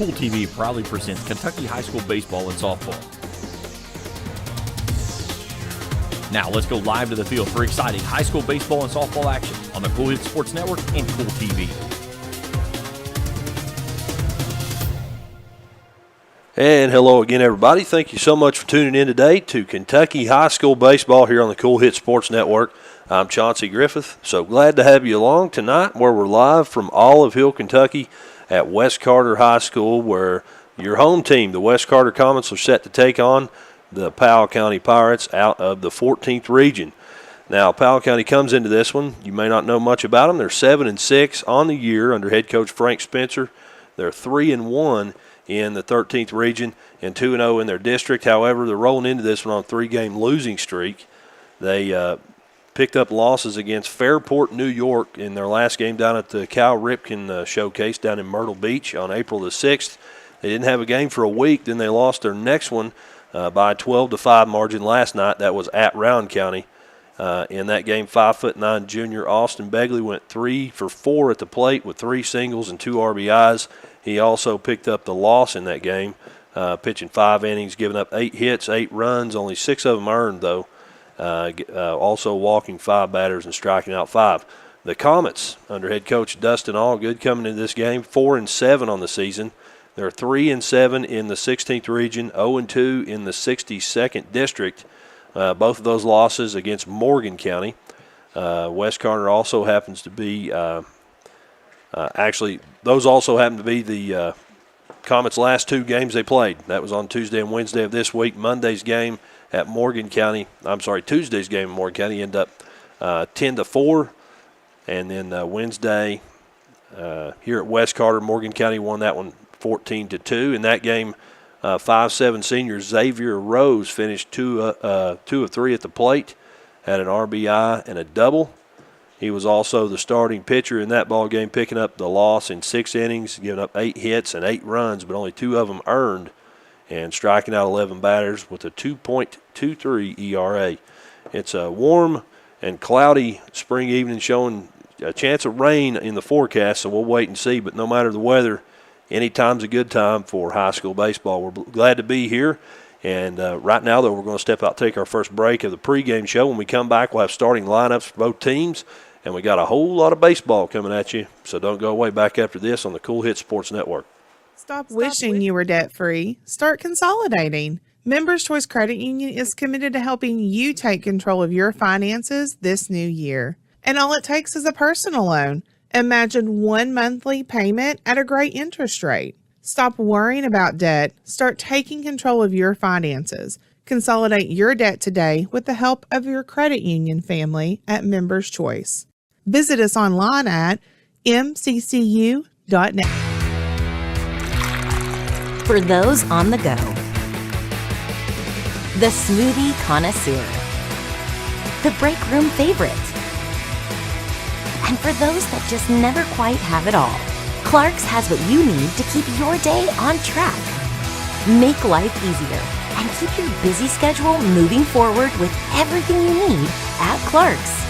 Cool TV proudly presents Kentucky high school baseball and softball. Now let's go live to the field for exciting high school baseball and softball action on the Cool Hits Sports Network and Cool TV. And hello again, everybody. Thank you so much for tuning in today to Kentucky high school baseball here on the Cool Hits Sports Network. I'm Chauncey Griffith. So glad to have you along tonight, where we're live from Olive Hill, Kentucky at West Carter High School, where your home team, the West Carter Comets, are set to take on the Powell County Pirates out of the 14th region. Now, Powell County comes into this one. You may not know much about them. They're 7-6 on the year under head coach Frank Spencer. They're 3-1 in the 13th region and 2-0 in their district. However, they're rolling into this one on a 3-game losing streak. They picked up losses against Fairport, New York in their last game down at the Cal Ripken Showcase down in Myrtle Beach on April the 6th. They didn't have a game for a week. Then they lost their next one by a 12-5 margin last night. That was at Round County. In that game, 5'9" junior Austin Begley went 3 for 4 at the plate with 3 singles and 2 RBIs. He also picked up the loss in that game, pitching 5 innings, giving up 8 hits, 8 runs, only 6 of them earned, though. Also walking 5 batters and striking out 5. The Comets, under head coach Dustin Allgood, coming into this game 4-7 on the season. They're 3-7 in the 16th region, 0-2 in the 62nd district. Both of those losses against Morgan County. West Carter also happens to be those also happen to be the Comets' last 2 games they played. That was on Tuesday and Wednesday of this week. Monday's game at Tuesday's game at Morgan County ended up 10-4. And then Wednesday here at West Carter, Morgan County won that one 14-2. In that game, 5'7" senior Xavier Rose finished 2 of 3 at the plate, had an RBI and a double. He was also the starting pitcher in that ball game, picking up the loss in 6 innings, giving up 8 hits and 8 runs, but only 2 of them earned, and striking out 11 batters with a 2.23 ERA. It's a warm and cloudy spring evening, showing a chance of rain in the forecast, so we'll wait and see. But no matter the weather, anytime's a good time for high school baseball. We're glad to be here. And right now, though, we're going to step out, take our first break of the pregame show. When we come back, we'll have starting lineups for both teams. And we got a whole lot of baseball coming at you. So don't go away. Back after this on the Cool Hits Sports Network. Stop wishing you were debt-free. Start consolidating. Members Choice Credit Union is committed to helping you take control of your finances this new year. And all it takes is a personal loan. Imagine one monthly payment at a great interest rate. Stop worrying about debt. Start taking control of your finances. Consolidate your debt today with the help of your credit union family at Members Choice. Visit us online at mccu.net. For those on the go, the smoothie connoisseur, the break room favorite, and for those that just never quite have it all, Clark's has what you need to keep your day on track. Make life easier and keep your busy schedule moving forward with everything you need at Clark's.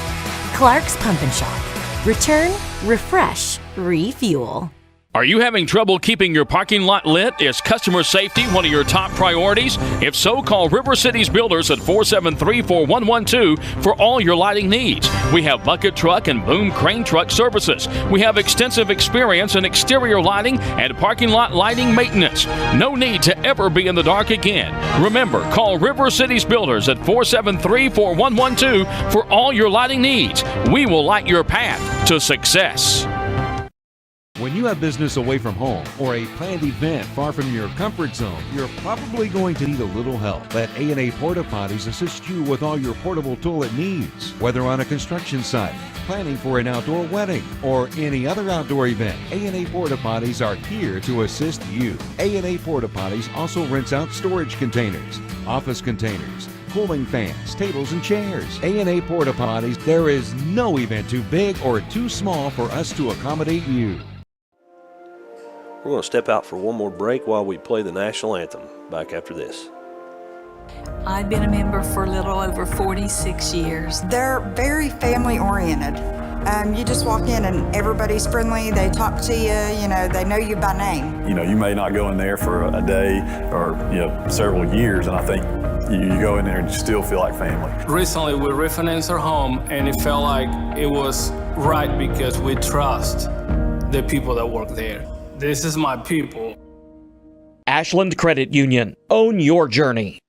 Clark's Pump and Shop. Return, refresh, refuel. Are you having trouble keeping your parking lot lit? Is customer safety one of your top priorities? If so, call River Cities Builders at 473-4112 for all your lighting needs. We have bucket truck and boom crane truck services. We have extensive experience in exterior lighting and parking lot lighting maintenance. No need to ever be in the dark again. Remember, call River Cities Builders at 473-4112 for all your lighting needs. We will light your path to success. When you have business away from home or a planned event far from your comfort zone, you're probably going to need a little help. Let A&A Porta Potties assist you with all your portable toilet needs. Whether on a construction site, planning for an outdoor wedding, or any other outdoor event, A&A Porta Potties are here to assist you. A&A Porta Potties also rents out storage containers, office containers, cooling fans, tables, and chairs. A&A Porta Potties, there is no event too big or too small for us to accommodate you. We're going to step out for one more break while we play the national anthem. Back after this. I've been a member for a little over 46 years. They're very family oriented. You just walk in and everybody's friendly. They talk to you. They know you by name. You may not go in there for a day or several years, and I think you go in there and you still feel like family. Recently, we refinanced our home, and it felt like it was right because we trust the people that work there. This is my people. Ashland Credit Union. Own your journey.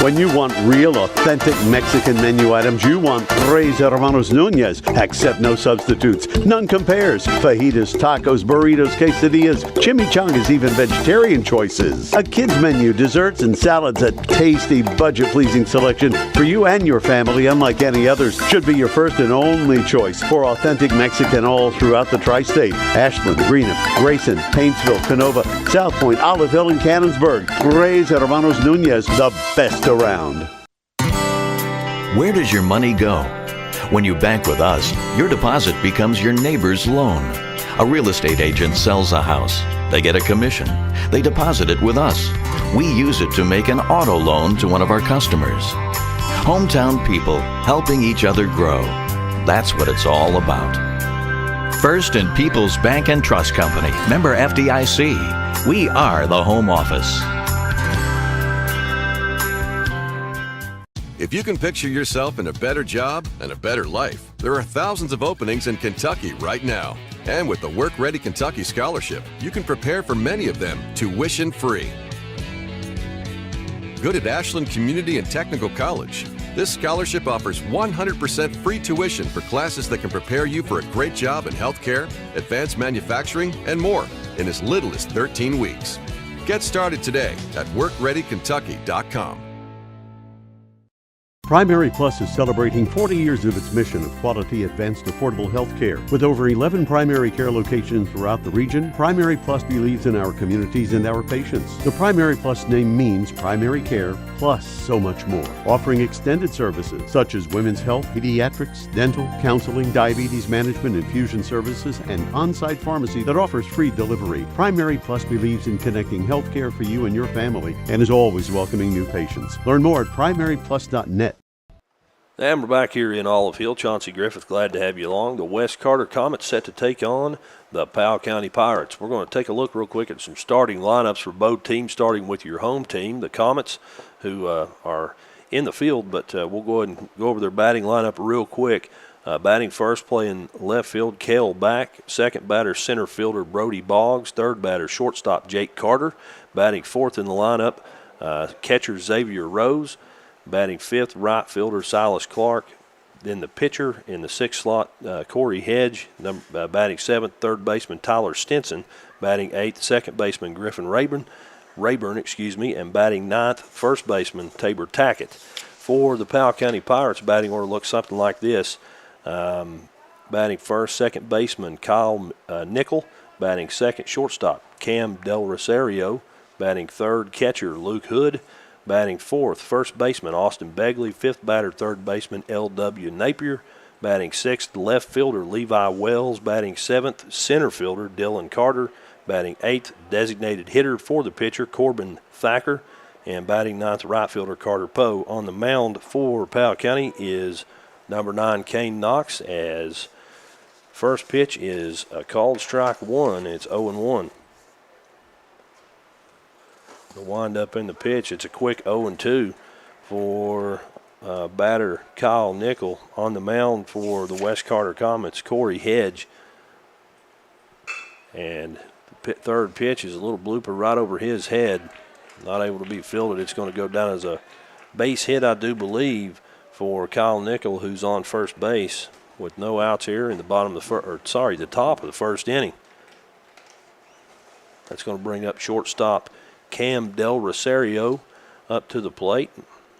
When you want real, authentic Mexican menu items, you want Tres Hermanos Núñez. Accept no substitutes. None compares. Fajitas, tacos, burritos, quesadillas, chimichangas, even vegetarian choices. A kids menu, desserts and salads, a tasty, budget-pleasing selection for you and your family, unlike any others. Should be your first and only choice for authentic Mexican all throughout the tri-state. Ashland, Greenup, Grayson, Paintsville, Canova, South Point, Olive Hill, and Cannonsburg. Tres Hermanos Núñez, the best around. Where does your money go? When you bank with us, your deposit becomes your neighbor's loan. A real estate agent sells a house. They get a commission. They deposit it with us. We use it to make an auto loan to one of our customers. Hometown people helping each other grow. That's what it's all about. First and People's Bank and Trust Company. Member FDIC. We are the home office. If you can picture yourself in a better job and a better life, there are thousands of openings in Kentucky right now. And with the Work Ready Kentucky Scholarship, you can prepare for many of them tuition-free. Good at Ashland Community and Technical College. This scholarship offers 100% free tuition for classes that can prepare you for a great job in healthcare, advanced manufacturing, and more in as little as 13 weeks. Get started today at WorkReadyKentucky.com. Primary Plus is celebrating 40 years of its mission of quality, advanced, affordable health care. With over 11 primary care locations throughout the region, Primary Plus believes in our communities and our patients. The Primary Plus name means primary care plus so much more, offering extended services such as women's health, pediatrics, dental, counseling, diabetes management, infusion services, and on-site pharmacy that offers free delivery. Primary Plus believes in connecting health care for you and your family and is always welcoming new patients. Learn more at primaryplus.net. And we're back here in Olive Hill. Chauncey Griffith, glad to have you along. The West Carter Comets set to take on the Powell County Pirates. We're going to take a look real quick at some starting lineups for both teams, starting with your home team, the Comets, who are in the field, but we'll go ahead and go over their batting lineup real quick. Batting first, playing left field, Cale Back. Second batter, center fielder Brody Boggs. Third batter, shortstop Jake Carter. Batting fourth in the lineup, catcher Xavier Rose. Batting fifth, right fielder Silas Clark. Then the pitcher in the sixth slot, Corey Hedge. Batting seventh, third baseman Tyler Stinson. Batting eighth, second baseman Griffin Rayburn, and batting ninth, first baseman Tabor Tackett. For the Powell County Pirates, batting order looks something like this. Batting first, second baseman Kyle Nickel. Batting second, shortstop Cam Del Rosario. Batting third, catcher Luke Hood. Batting fourth, first baseman Austin Begley. Fifth batter, third baseman L.W. Napier. Batting sixth, left fielder Levi Wells. Batting seventh, center fielder Dylan Carter. Batting eighth, designated hitter for the pitcher Corbin Thacker. And batting ninth, right fielder Carter Poe. On the mound for Powell County is number 9, Kane Knox, as first pitch is a called strike one. It's 0-1. The wind up in the pitch, it's a quick 0-2 for batter Kyle Nickel. On the mound for the West Carter Comets, Corey Hedge. And the third pitch is a little blooper right over his head. Not able to be fielded. It's going to go down as a base hit, I do believe, for Kyle Nickel, who's on first base with no outs here in the bottom of the top of the first inning. That's going to bring up shortstop Cam Del Rosario up to the plate.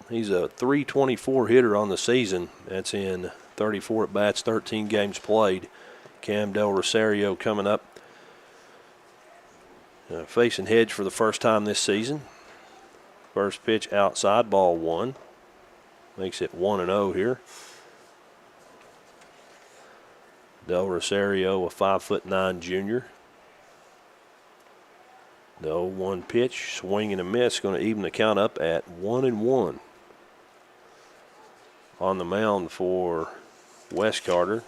He's a .324 hitter on the season. That's in 34 at-bats, 13 games played. Cam Del Rosario coming up, facing Hedge for the first time this season. First pitch outside, ball one. Makes it 1-0 here. Del Rosario, a 5'9" junior. The 0-1 pitch, swing and a miss, going to even the count up at 1-1. On the mound for West Carter,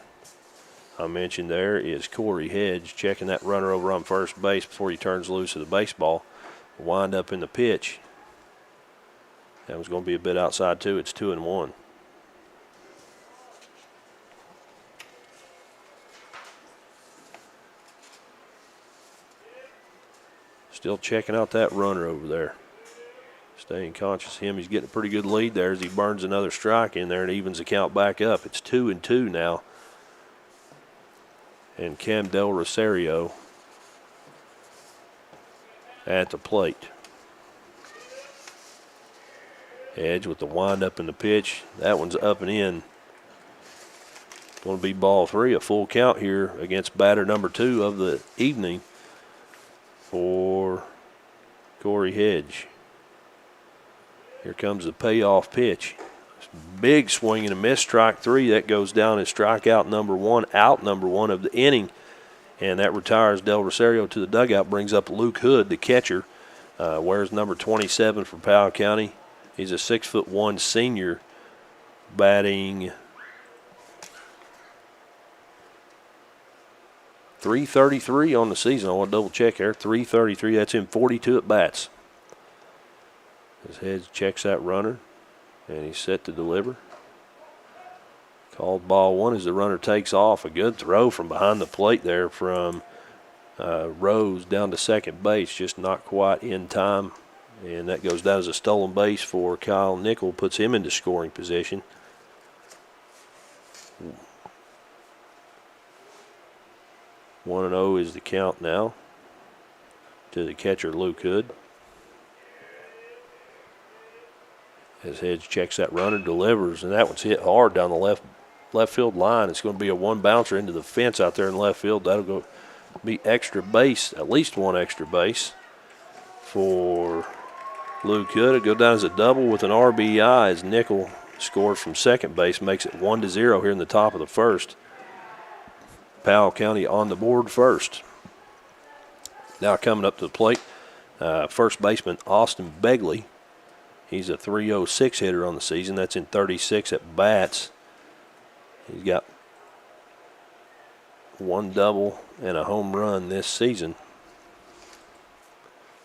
I mentioned there is Corey Hedge checking that runner over on first base before he turns loose of the baseball. Wind up in the pitch. That was going to be a bit outside too. It's 2-1. Still checking out that runner over there. Staying conscious of him. He's getting a pretty good lead there as he burns another strike in there and evens the count back up. It's 2-2 now. And Cam Del Rosario at the plate. Edge with the windup in the pitch. That one's up and in. Going to be ball 3, a full count here against batter number 2 of the evening for Corey Hedge. Here comes the payoff pitch. Big swing and a miss, strike 3. That goes down as strikeout number 1, out number 1 of the inning. And that retires Del Rosario to the dugout, brings up Luke Hood, the catcher. Wears number 27 for Powell County. He's a 6'1" senior, batting .333 on the season. I want to double check there. .333. That's in 42 at bats. His head checks that runner, and he's set to deliver. Called ball 1 as the runner takes off. A good throw from behind the plate there from Rose down to second base, just not quite in time. And that goes down as a stolen base for Kyle Nickel, puts him into scoring position. One and 0 is the count now to the catcher, Luke Hood. As Hedge checks that runner, delivers, and that one's hit hard down the left field line. It's going to be a one bouncer into the fence out there in left field. That'll go be extra base, at least one extra base for Luke Hood. It'll go down as a double with an RBI as Nickel scores from second base, makes it 1-0 here in the top of the first. Powell County on the board first. Now coming up to the plate, first baseman Austin Begley. He's a .306 hitter on the season. That's in 36 at bats. He's got one double and a home run this season.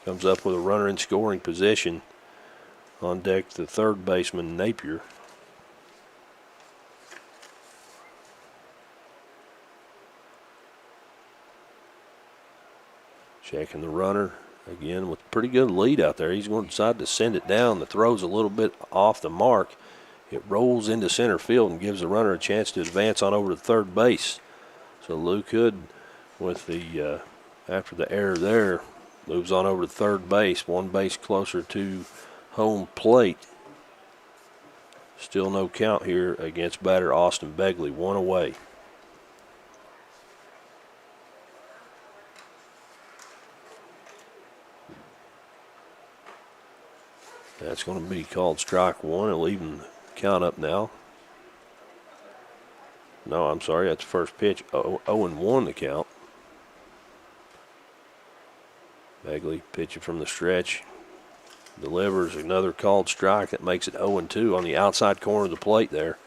Comes up with a runner in scoring position. On deck, the third baseman, Napier. Checking the runner. Again, with pretty good lead out there. He's going to decide to send it down. The throw's a little bit off the mark. It rolls into center field and gives the runner a chance to advance on over to third base. So Luke Hood, with the after the error there, moves on over to third base, one base closer to home plate. Still no count here against batter Austin Begley, one away. That's going to be called strike 1. It'll even the count up now. No, I'm sorry, that's the first pitch. 0-1 the count. Begley pitching from the stretch. Delivers another called strike. That makes it 0-2 on the outside corner of the plate there.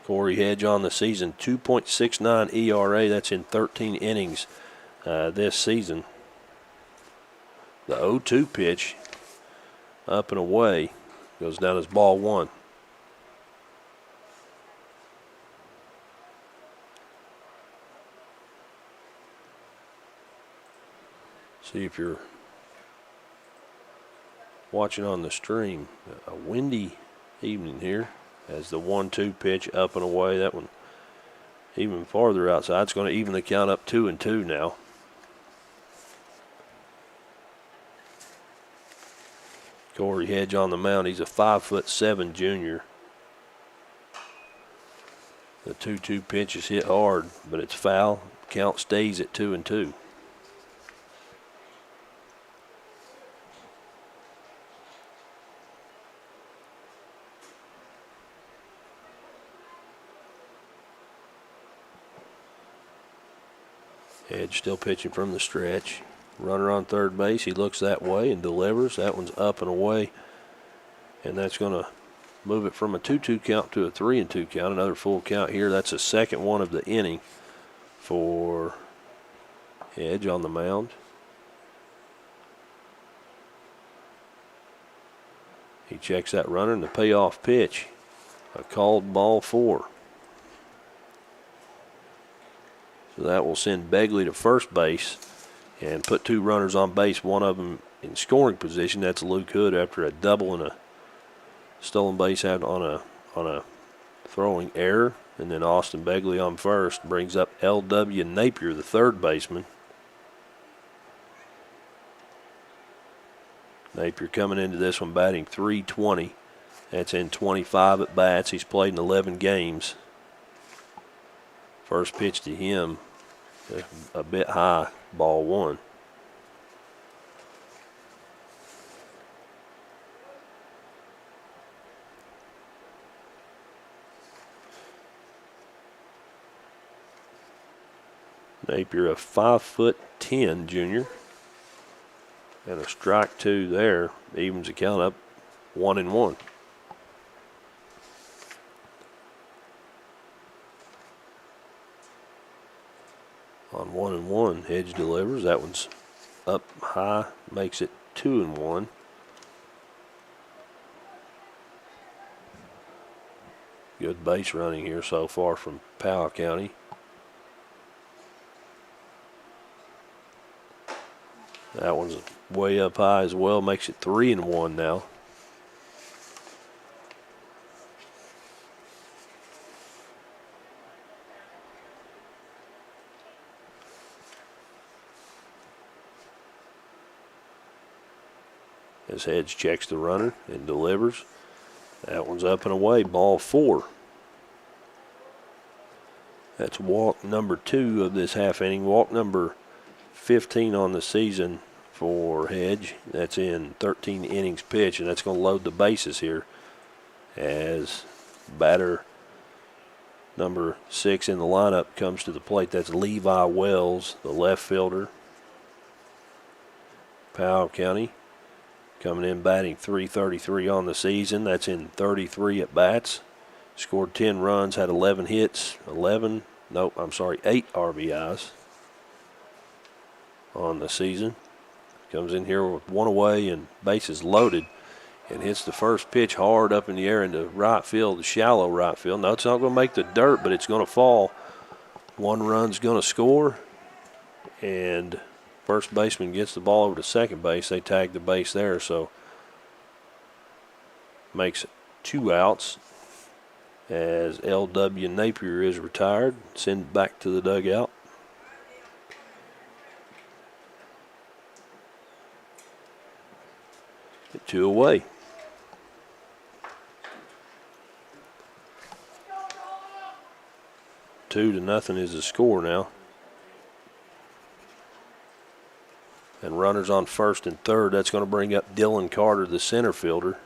Corey Hedge on the season, 2.69 ERA. That's in 13 innings this season. The 0-2 pitch, up and away, goes down as ball 1. See if you're watching on the stream. A windy evening here as the 1-2 pitch up and away. That one even farther outside. It's going to even the count up 2-2 now. Corey Hedge on the mound. He's a 5'7" junior. The 2-2 pitch is hit hard, but it's foul. Count stays at 2-2. Hedge still pitching from the stretch. Runner on third base. He looks that way and delivers. That one's up and away. And that's going to move it from a 2-2 count to a 3-2 count. Another full count here. That's the second one of the inning for Hedge on the mound. He checks that runner and the payoff pitch. A called ball 4. So that will send Begley to first base and put 2 runners on base, one of them in scoring position. That's Luke Hood after a double and a stolen base out on a throwing error. And then Austin Begley on first brings up L.W. Napier, the third baseman. Napier coming into this one batting .320. That's in 25 at bats. He's played in 11 games. First pitch to him, a bit high, ball 1. Napier, a 5'10" junior. And a strike 2 there. Evens the count up 1-1. On 1-1, Hedge delivers. That one's up high, makes it 2-1. Good base running here so far from Powell County. That one's way up high as well, makes it 3-1 now. As Hedge checks the runner and delivers. That one's up and away, ball 4. That's walk number 2 of this half inning. Walk number 15 on the season for Hedge. That's in 13 innings pitched, and that's going to load the bases here as batter number 6 in the lineup comes to the plate. That's Levi Wells, the left fielder. Powell County coming in batting .333 on the season. That's in 33 at bats. Scored 10 runs, had 11 hits, 8 RBIs on the season. Comes in here with 1 away and bases loaded and hits the first pitch hard up in the air into right field, the shallow right field. No, it's not going to make the dirt, but it's going to fall. 1 run's going to score, and first baseman gets the ball over to second base. They tag the base there, so makes 2 outs as L.W. Napier is retired. Send back to the dugout. Get 2 away. Two to nothing is the score now. And runners on first and third. That's going to bring up Dylan Carter, the center fielder.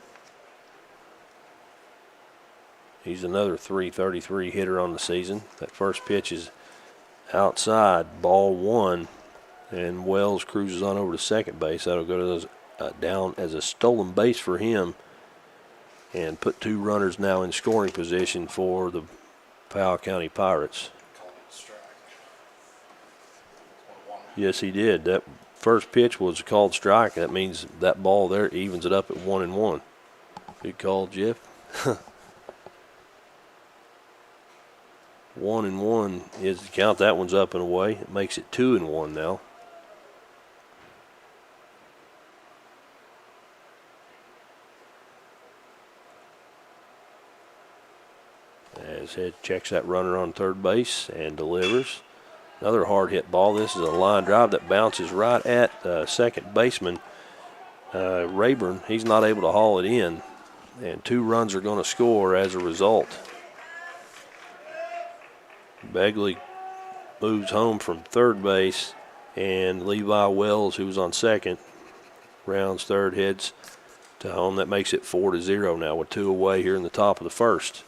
He's another .333 hitter on the season. That first pitch is outside, ball 1. And Wells cruises on over to second base. That'll go to those down as a stolen base for him. And put 2 runners now in scoring position for the Powell County Pirates. Yes, he did. That first pitch was a called strike. That means that ball there evens it up at 1-1. Good call, Jeff. 1-1 is the count. That one's up and away. It makes it 2-1 now. As Head checks that runner on third base and delivers. Another hard hit ball. This is a line drive that bounces right at second baseman Rayburn. He's not able to haul it in, and 2 runs are going to score as a result. Begley moves home from third base, and Levi Wells, who was on second, rounds third, heads to home. That makes it 4-0 now with 2 away here in the top of the first.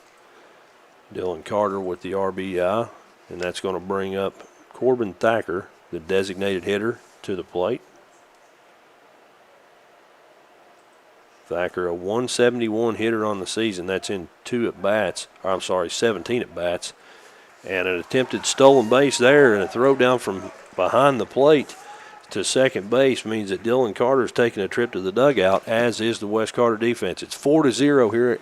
Dylan Carter with the RBI, and that's going to bring up Corbin Thacker, the designated hitter, to the plate. Thacker, a 171 hitter on the season. That's in 17 at bats. And an attempted stolen base there, and a throw down from behind the plate to second base means that Dylan Carter's taking a trip to the dugout, as is the West Carter defense. It's 4-0 here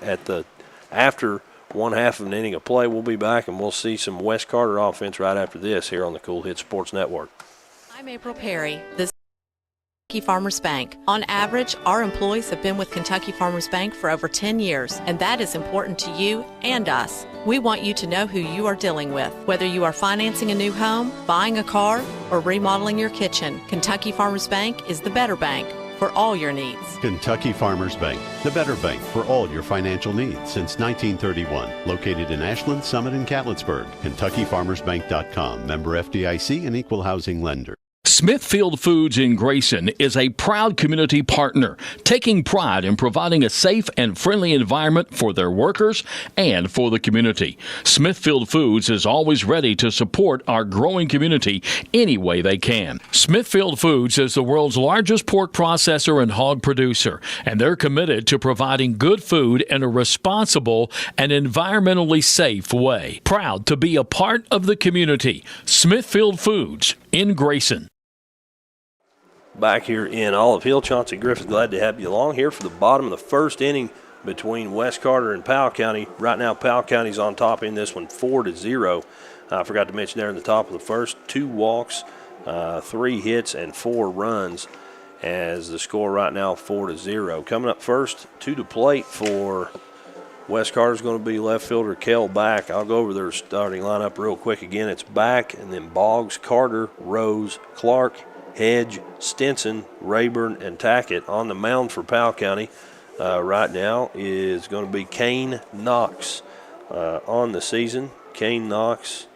after one half of an inning of play. We'll be back, and we'll see some West Carter offense right after this here on the Cool Hits Sports Network. I'm April Perry, the Kentucky Farmers Bank. On average, our employees have been with Kentucky Farmers Bank for over 10 years, and that is important to you and us. We want you to know who you are dealing with. Whether you are financing a new home, buying a car, or remodeling your kitchen, Kentucky Farmers Bank is the better bank for all your needs. Kentucky Farmers Bank, the better bank for all your financial needs since 1931. Located in Ashland, Summit, and Catlettsburg. KentuckyFarmersBank.com. Member FDIC and Equal Housing Lender. Smithfield Foods in Grayson is a proud community partner, taking pride in providing a safe and friendly environment for their workers and for the community. Smithfield Foods is always ready to support our growing community any way they can. Smithfield Foods is the world's largest pork processor and hog producer, and they're committed to providing good food in a responsible and environmentally safe way. Proud to be a part of the community. Smithfield Foods in Grayson. Back here in Olive Hill, Chauncey Griffith, glad to have you along here for the bottom of the first inning between West Carter and Powell County. Right now, Powell County's on top in this one, 4-0. I forgot to mention there in the top of the first, 2 walks, 3 hits, and 4 runs, as the score right now 4-0. Coming up first to the plate for West Carter's going to be left fielder Kel Back. I'll go over their starting lineup real quick again. It's Back, and then Boggs, Carter, Rose, Clark, Hedge, Stinson, Rayburn, and Tackett. On the mound for Powell County right now is going to be Kane Knox. On the season, Kane Knox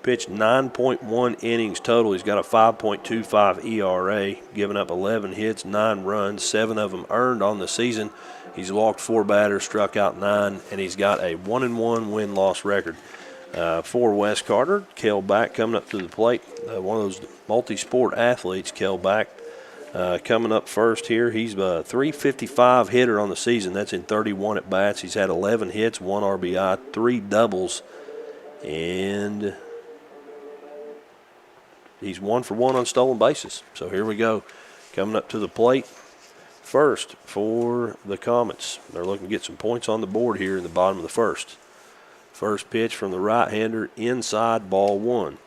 pitched 9.1 innings total. He's got a 5.25 ERA, giving up 11 hits, 9 runs, 7 of them earned on the season. He's walked 4 batters, struck out 9, and he's got a 1-1 win-loss record. For West Carter, Kel Back coming up to the plate. One of those multi-sport athletes, Kel Back, coming up first here. He's a .355 hitter on the season. That's in 31 at bats. He's had 11 hits, 1 RBI, 3 doubles, and he's 1 for 1 on stolen bases. So here we go. Coming up to the plate first for the Comets. They're looking to get some points on the board here in the bottom of the first. First pitch from the right-hander, inside, ball 1.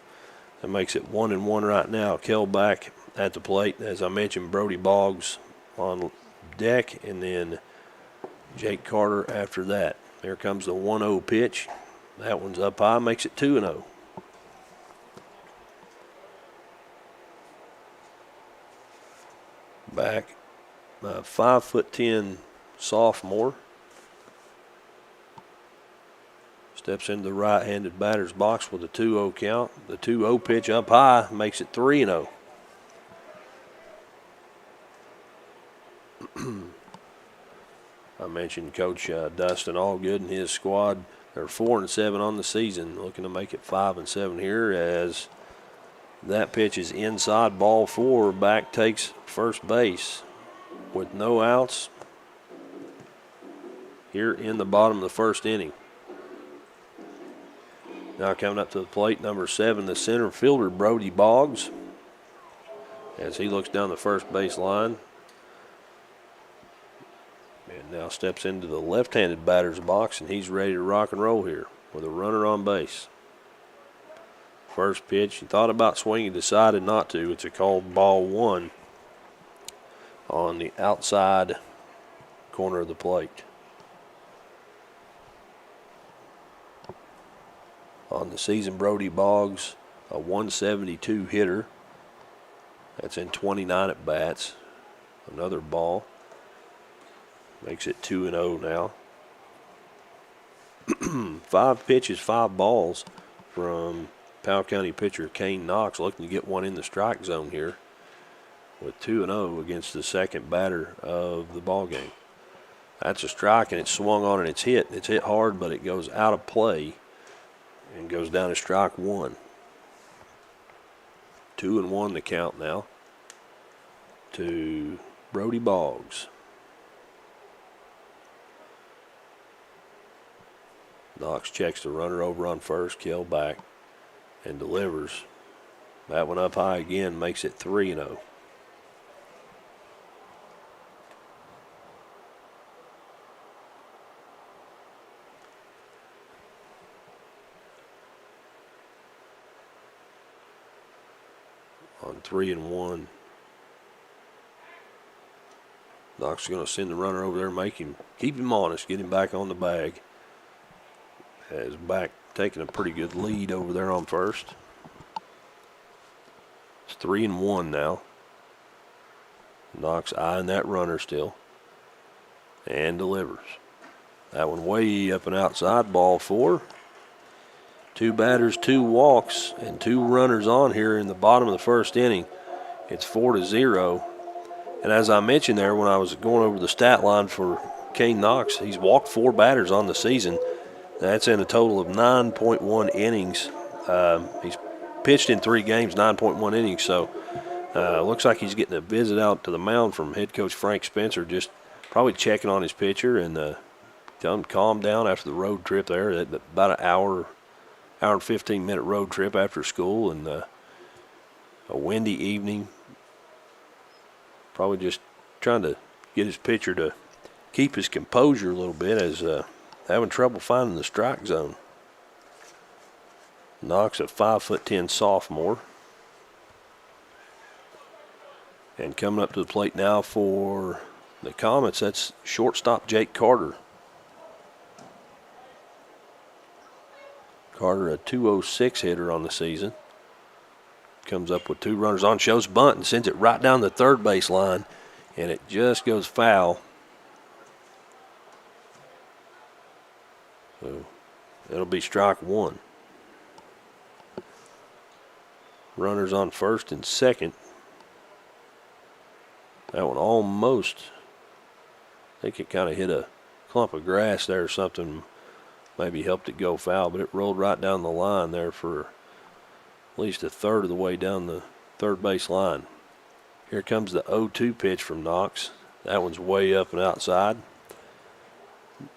That makes it 1-1 right now. Kel Back at the plate. As I mentioned, Brody Boggs on deck, and then Jake Carter after that. There comes the 1-0 pitch. That one's up high, makes it 2-0. Back, 5'10" sophomore. Steps into the right-handed batter's box with a 2-0 count. The 2-0 pitch up high makes it 3-0. I mentioned Coach Dustin Allgood and his squad. They're 4-7 on the season, looking to make it 5-7 here as that pitch is inside, ball 4. Back takes first base with no outs here in the bottom of the first inning. Now coming up to the plate, number 7, the center fielder, Brody Boggs, as he looks down the first base line. And now steps into the left-handed batter's box, and he's ready to rock and roll here with a runner on base. First pitch, he thought about swinging, decided not to. It's a called ball 1 on the outside corner of the plate. On the season, Brody Boggs, a 172 hitter. That's in 29 at bats. Another ball. Makes it 2-0 now. 5 pitches, 5 balls from Powell County pitcher Kane Knox, looking to get one in the strike zone here with 2-0 against the second batter of the ball game. That's a strike, and it's swung on and it's hit. It's hit hard, but it goes out of play and goes down to strike 1. 2-1 the count now to Brody Boggs. Knox checks the runner over on first, Kell back, and delivers. That one up high again, makes it 3-0. On 3-1. Knox is going to send the runner over there, keep him honest, get him back on the bag. Has back taking a pretty good lead over there on first. It's 3-1 now. Knox eyeing that runner still. And delivers. That one way up and outside, ball 4. 2 batters, 2 walks, and 2 runners on here in the bottom of the first inning. It's 4-0. And as I mentioned there when I was going over the stat line for Kane Knox, he's walked 4 batters on the season. That's in a total of 9.1 innings. He's pitched in 3 games, 9.1 innings. So looks like he's getting a visit out to the mound from head coach Frank Spencer, just probably checking on his pitcher and telling him to calm down after the road trip there. About an hour and 15-minute road trip after school, and a windy evening. Probably just trying to get his pitcher to keep his composure a little bit as having trouble finding the strike zone. Knox, a 5'10" sophomore. And coming up to the plate now for the Comets, that's shortstop Jake Carter. Carter, a 206 hitter on the season. Comes up with 2 runners on, shows bunt, and sends it right down the third base line, and it just goes foul. So it'll be strike 1. Runners on first and second. That one almost, I think it kind of hit a clump of grass there or something, maybe helped it go foul, but it rolled right down the line there for at least a third of the way down the third base line. Here comes the 0-2 pitch from Knox. That one's way up and outside.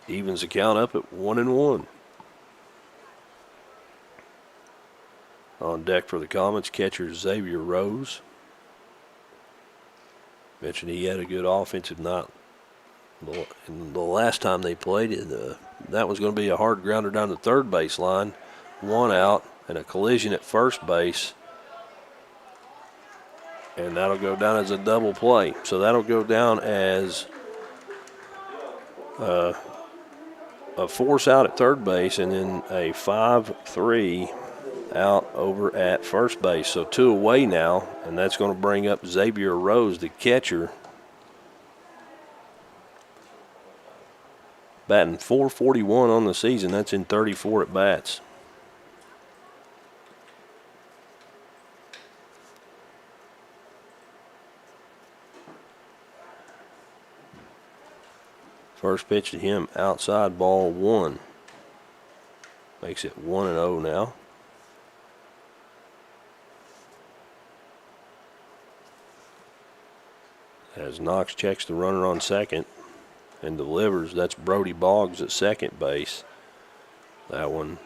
Evens the count up at 1-1. On deck for the Comets, catcher Xavier Rose. Mentioned he had a good offensive night. And the last time they played, that was going to be a hard grounder down the third base line. 1 out and a collision at first base. And that'll go down as a double play. So that'll go down as a force out at third base and then a 5-3 out over at first base. So 2 away now, and that's going to bring up Xavier Rose, the catcher, batting .441 on the season. That's in 34 at bats. First pitch to him, outside, ball 1. Makes it 1-0 now. As Knox checks the runner on second and delivers, that's Brody Boggs at second base. That one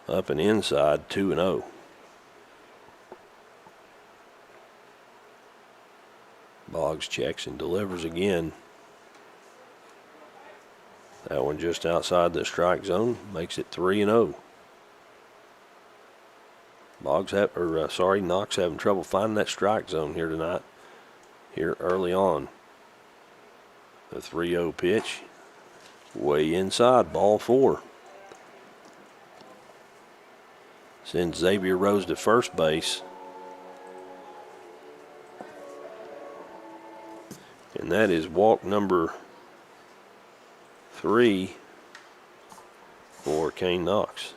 up and inside, 2-0. Boggs checks and delivers again. That one just outside the strike zone, makes it 3-0. Knox having trouble finding that strike zone here tonight. Here early on. The 3-0 pitch, way inside, ball 4. Sends Xavier Rose to first base. And that is walk number 3 for Kane Knox.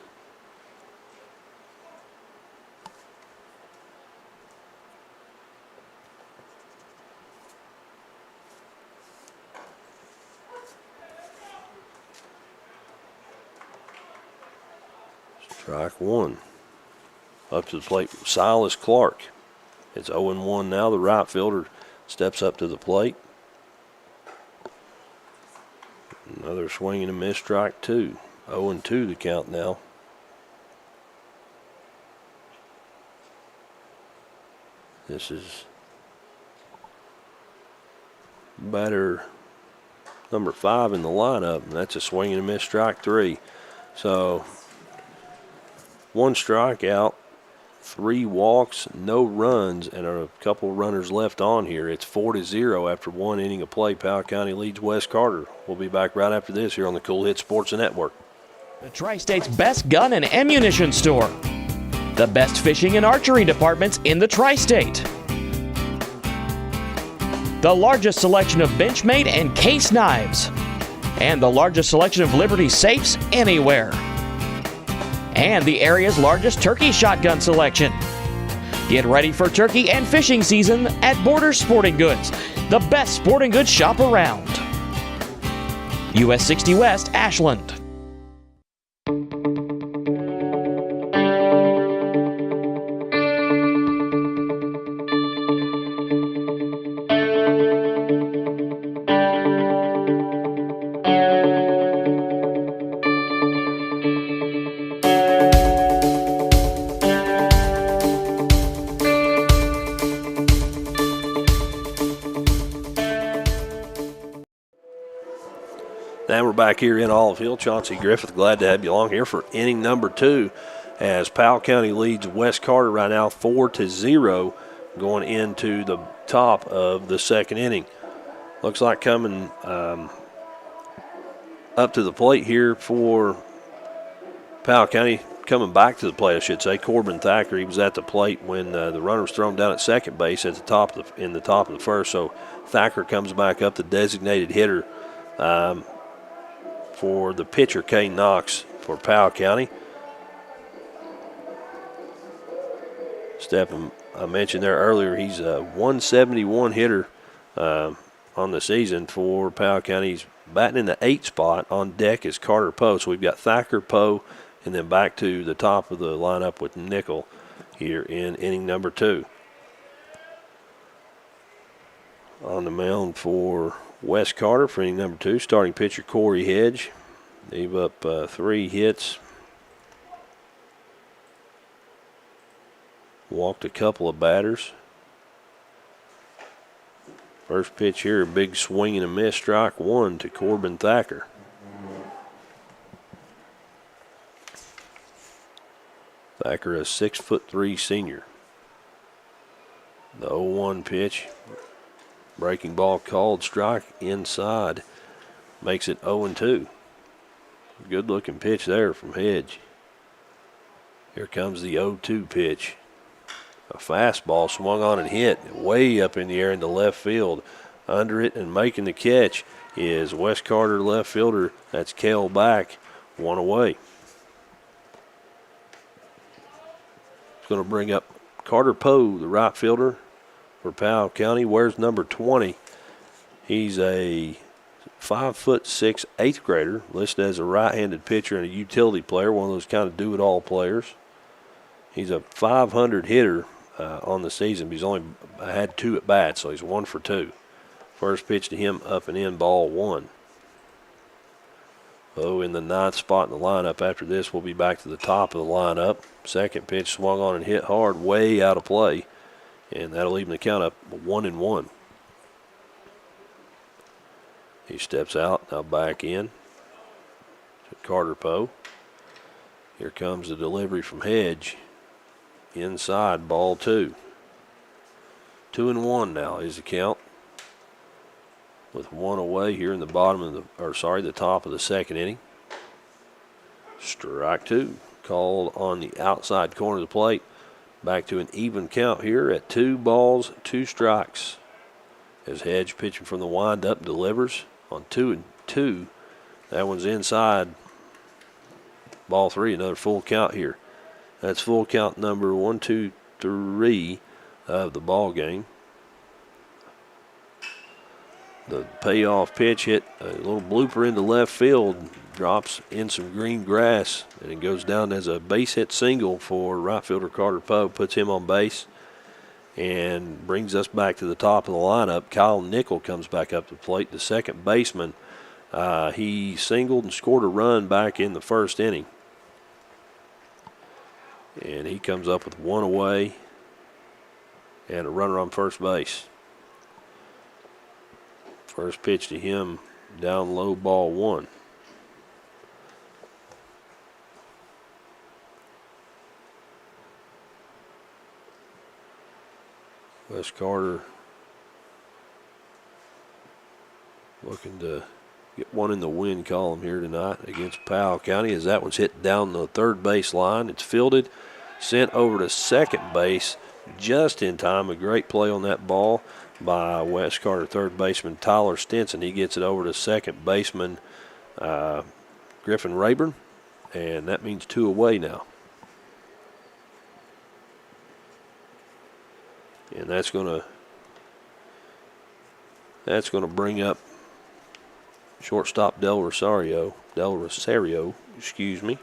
Strike 1. Up to the plate, Silas Clark. It's 0-1 now. The right fielder steps up to the plate. Another Another swing and a miss, strike 2. 0-2 the count now. This is batter number 5 in the lineup, and that's a swing and a miss, strike 3. So 1 strikeout, 3 walks, no runs, and a couple runners left on here. It's 4-0 after 1 inning of play. Powell County leads West Carter. We'll be back right after this here on the Cool Hit Sports Network. The Tri-State's best gun and ammunition store. The best fishing and archery departments in the Tri-State. The largest selection of Benchmade and case knives. And the largest selection of Liberty safes anywhere. And the area's largest turkey shotgun selection. Get ready for turkey and fishing season at Borders Sporting Goods, the best sporting goods shop around. US 60 West, Ashland. And we're back here in Olive Hill. Chauncey Griffith, glad to have you along here for inning number 2 as Powell County leads West Carter right now 4-0 going into the top of the second inning. Looks like coming up to the plate here for Powell County, coming back to the plate, I should say. Corbin Thacker, he was at the plate when the runner was thrown down at second base at the top of the first. So Thacker comes back up, the designated hitter for the pitcher, Kane Knox, for Powell County. Stephen, I mentioned there earlier, he's a 171 hitter on the season for Powell County. He's batting in the 8th spot. On deck is Carter Poe. So we've got Thacker, Poe, and then back to the top of the lineup with Nickel here in inning number 2. On the mound for West Carter for inning number 2, starting pitcher Corey Hedge. Gave up 3 hits. Walked a couple of batters. First pitch here, a big swing and a miss, strike 1 to Corbin Thacker. Thacker, a 6'3" senior. The 0-1 pitch. Breaking ball called, strike inside. Makes it 0-2. Good looking pitch there from Hedge. Here comes the 0-2 pitch. A fastball swung on and hit way up in the air into left field. Under it and making the catch is West Carter left fielder. That's Cale Back, 1 away. It's going to bring up Carter Poe, the right fielder for Powell County. Wears number 20. He's a 5'6", 8th grader, listed as a right-handed pitcher and a utility player, one of those kind of do-it-all players. He's a .500 hitter on the season, but he's only had 2 at bats, so he's 1 for 2. First pitch to him, up and in, ball 1. Oh, in the 9th spot in the lineup. After this, we'll be back to the top of the lineup. Second pitch swung on and hit hard, way out of play, and that'll even the count up 1-1. He steps out, now back in to Carter Poe. Here comes the delivery from Hedge. Inside, ball 2. 2-1 now is the count. With 1 away here in the the top of the second inning. Strike 2, called on the outside corner of the plate. Back to an even count here at 2 balls, 2 strikes. As Hedge pitching from the windup delivers on 2-2. That one's inside. Ball 3, another full count here. That's full count number 1, 2, 3 of the ball game. The payoff pitch hit a little blooper into left field, drops in some green grass, and it goes down as a base hit single for right fielder Carter Poe, puts him on base, and brings us back to the top of the lineup. Kyle Nickel comes back up to the plate, the second baseman He singled and scored a run back in the first inning. And he comes up with one away and a runner on first base. First pitch to him, down low, ball one. Wes Carter looking to get one in the win column here tonight against Powell County, as that one's hit down the third base line. It's fielded, sent over to second base just in time. A great play on that ball by Wes Carter, third baseman Tyler Stinson. He gets it over to second baseman Griffin Rayburn, and that means two away now. And that's going to bring up shortstop Del Rosario, excuse me.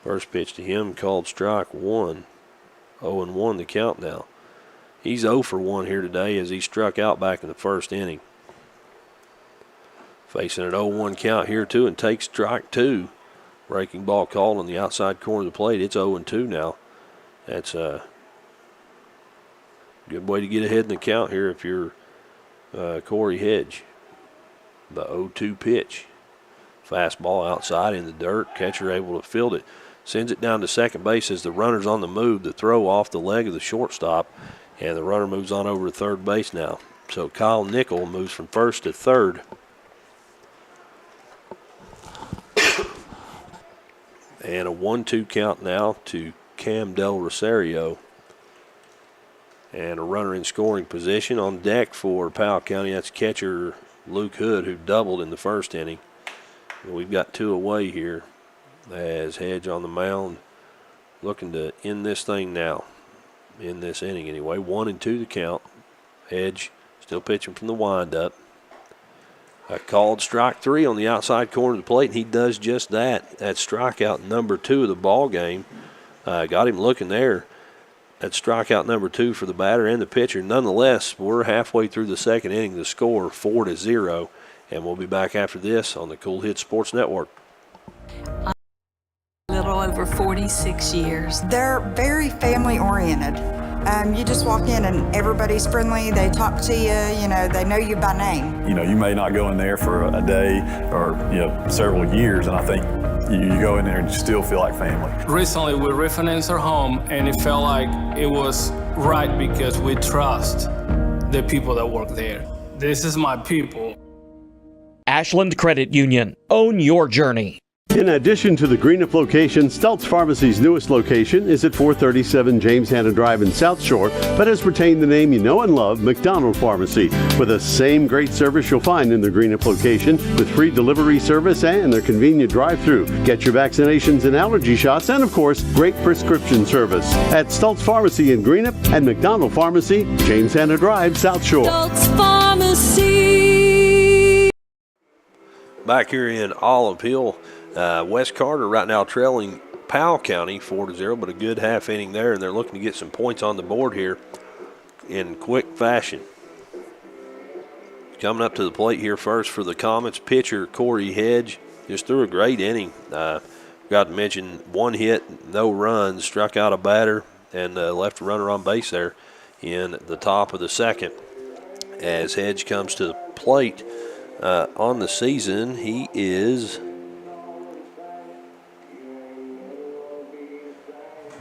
First pitch to him, called strike one. 0-1 the count now. He's 0 for 1 here today as he struck out back in the first inning. Facing an 0-1 count here too, and takes strike two. Breaking ball called on the outside corner of the plate. It's 0-2 now. That's a good way to get ahead in the count here if you're Corey Hedge. The 0-2 pitch. Fastball outside in the dirt. Catcher able to field it. Sends it down to second base as the runner's on the move. The throw off the leg of the shortstop, and the runner moves on over to third base now. So Kyle Nickel moves from first to third. And a 1-2 count now to Cam Del Rosario. And a runner in scoring position on deck for Powell County. That's catcher Luke Hood, who doubled in the first inning. And we've got two away here as Hedge on the mound looking to end this thing now. In this inning anyway. 1-2 the count. Hedge still pitching from the windup. A called strike three on the outside corner of the plate, and he does just that. That's strikeout number 2 of the ball game. Got him looking there. That's strikeout number 2 for the batter and the pitcher. Nonetheless, we're halfway through the second inning. The score 4-0, and we'll be back after this on the Cool Hits Sports Network. A little over 46 years. They're very family oriented. You just walk in and everybody's friendly. They talk to you, they know you by name. You may not go in there for a day or, several years, and I think you go in there and you still feel like family. Recently, we refinanced our home, and it felt like it was right because we trust the people that work there. This is my people. Ashland Credit Union. Own your journey. In addition to the Greenup location, Stultz Pharmacy's newest location is at 437 James Hanna Drive in South Shore, but has retained the name you know and love, McDonald Pharmacy, with the same great service you'll find in the Greenup location, with free delivery service and their convenient drive-thru. Get your vaccinations and allergy shots, and of course, great prescription service at Stultz Pharmacy in Greenup and McDonald Pharmacy, James Hanna Drive, South Shore. Stultz Pharmacy. Back here in Olive Hill, Wes Carter right now trailing Powell County 4-0, but a good half inning there, and they're looking to get some points on the board here in quick fashion. Coming up to the plate here first for the Comets, pitcher Corey Hedge just threw a great inning. Got to mention one hit, no runs, struck out a batter, and left a runner on base there in the top of the second. As Hedge comes to the plate on the season, he is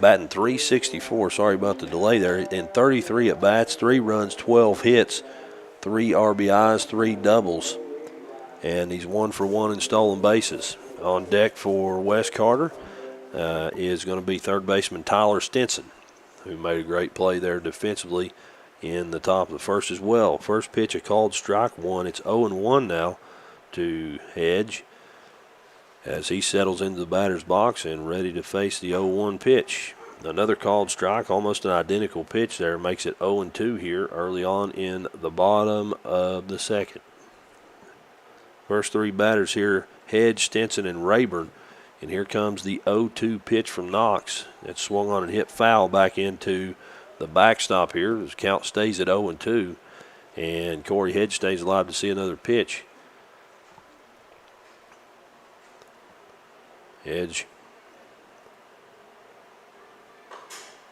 batting .364. Sorry about the delay there. In 33 at bats, 3 runs, 12 hits, 3 RBIs, 3 doubles, and he's 1 for 1 in stolen bases. On deck for Wes Carter is going to be third baseman Tyler Stinson, who made a great play there defensively in the top of the first as well. First pitch, a called strike one. It's 0-1 now to Hedge as he settles into the batter's box and ready to face the 0-1 pitch. Another called strike, almost an identical pitch there, makes it 0-2 here early on in the bottom of the second. First 3 batters here, Hedge, Stinson, and Rayburn. And here comes the 0-2 pitch from Knox. It's swung on and hit foul back into the backstop here. The count stays at 0-2, and Corey Hedge stays alive to see another pitch. Hedge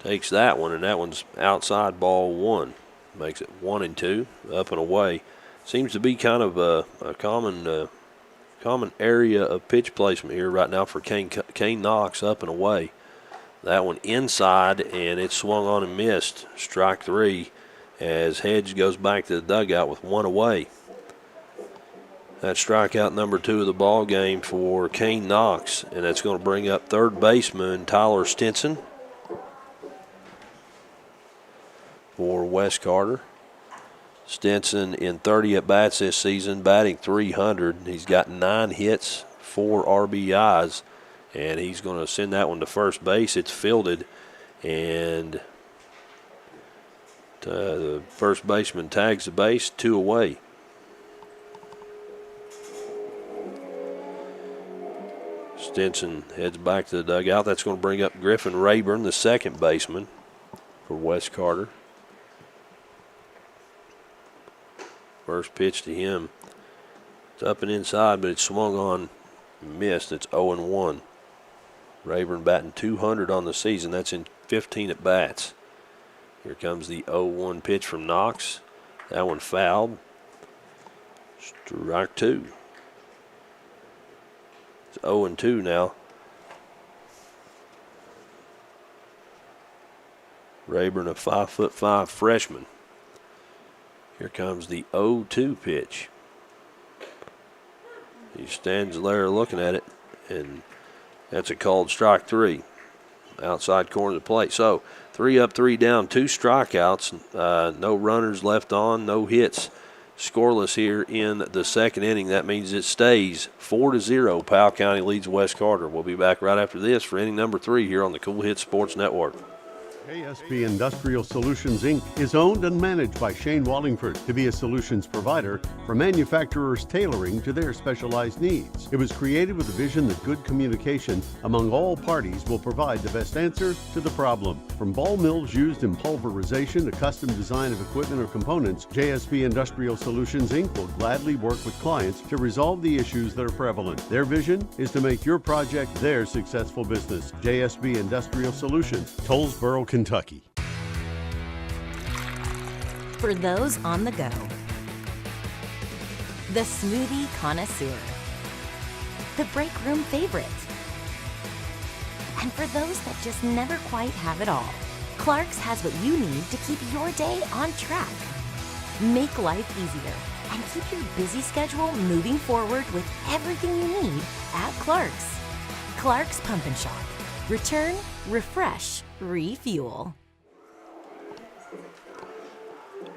takes that one, and that one's outside, ball 1. Makes it 1-2, up and away. Seems to be kind of a common area of pitch placement here right now for Kane Knox, up and away. That one inside, and it swung on and missed. Strike 3 as Hedge goes back to the dugout with 1 away. That's strikeout number 2 of the ball game for Kane Knox, and that's going to bring up third baseman Tyler Stinson for Wes Carter. Stinson in 30 at-bats this season, batting .300. He's got 9 hits, 4 RBIs, and he's going to send that one to first base. It's fielded, and the first baseman tags the base, 2 away. Stinson heads back to the dugout. That's going to bring up Griffin Rayburn, the second baseman for Wes Carter. First pitch to him. It's up and inside, but it's swung on, missed. It's 0-1. Rayburn batting .200 on the season. That's in 15 at-bats. Here comes the 0-1 pitch from Knox. That one fouled. Strike 2. It's 0-2 now. Rayburn, a 5'5" freshman. Here comes the 0-2 pitch. He stands there looking at it, and that's a called strike 3. Outside corner of the plate. So 3 up, 3 down, 2 strikeouts, no runners left on, no hits. Scoreless here in the second inning. That means it stays 4-0. Powell County leads Wes Carter. We'll be back right after this for inning number 3 here on the Cool Hits Sports Network. JSB Industrial Solutions, Inc. is owned and managed by Shane Wallingford to be a solutions provider for manufacturers tailoring to their specialized needs. It was created with a vision that good communication among all parties will provide the best answer to the problem. From ball mills used in pulverization to custom design of equipment or components, JSB Industrial Solutions, Inc. will gladly work with clients to resolve the issues that are prevalent. Their vision is to make your project their successful business. JSB Industrial Solutions, Tollsboro, Kentucky. For those on the go, the smoothie connoisseur, the break room favorite, and for those that just never quite have it all, Clark's has what you need to keep your day on track. Make life easier and keep your busy schedule moving forward with everything you need at Clark's. Clark's Pump and Shop. Return, refresh, refuel.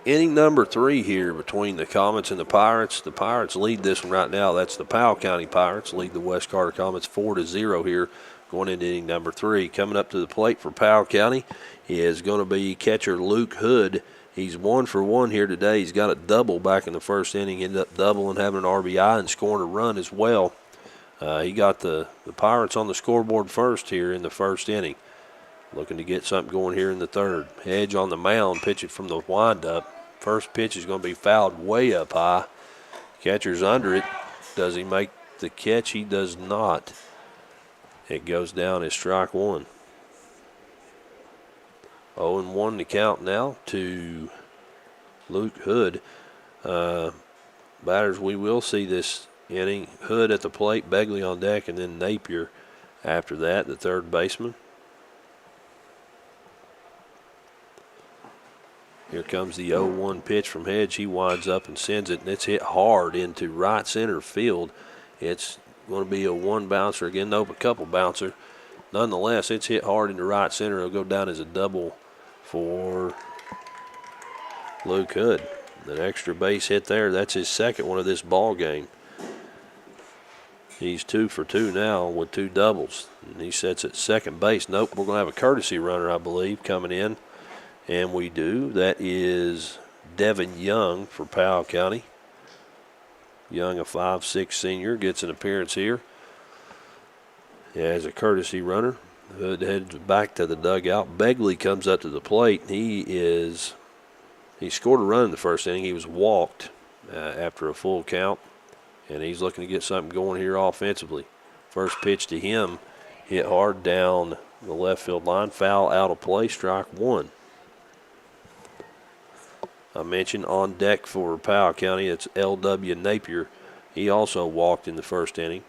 Inning number 3 here between the Comets and the Pirates. The Pirates lead this one right now. That's the Powell County Pirates lead the West Carter Comets 4-0 here going into inning number 3. Coming up to the plate for Powell County is going to be catcher Luke Hood. He's 1 for 1 here today. He's got a double back in the first inning. Ended up doubling, having an RBI, and scoring a run as well. He got the Pirates on the scoreboard first here in the first inning. Looking to get something going here in the third. Hedge on the mound, pitch it from the windup. First pitch is going to be fouled way up high. Catcher's under it. Does he make the catch? He does not. It goes down as strike 1. 0-1 to count now to Luke Hood. Batters, we will see this inning. Hood at the plate, Begley on deck, and then Napier after that, the third baseman. Here comes the 0-1 pitch from Hedge. He winds up and sends it, and it's hit hard into right center field. It's going to be a one bouncer again, nope, a couple bouncer. Nonetheless, it's hit hard into right center. It'll go down as a double for Luke Hood. An extra base hit there. That's his second one of this ball game. He's 2 for 2 now with 2 doubles. And he sets at second base. Nope, we're going to have a courtesy runner, I believe, coming in. And we do. That is Devin Young for Powell County. Young, a 5'6" senior, gets an appearance here as a courtesy runner. Hood heads back to the dugout. Begley comes up to the plate. He scored a run in the first inning. He was walked after a full count, and he's looking to get something going here offensively. First pitch to him hit hard down the left field line. Foul out of play, strike one. I mentioned on deck for Powell County, it's L.W. Napier. He also walked in the first inning.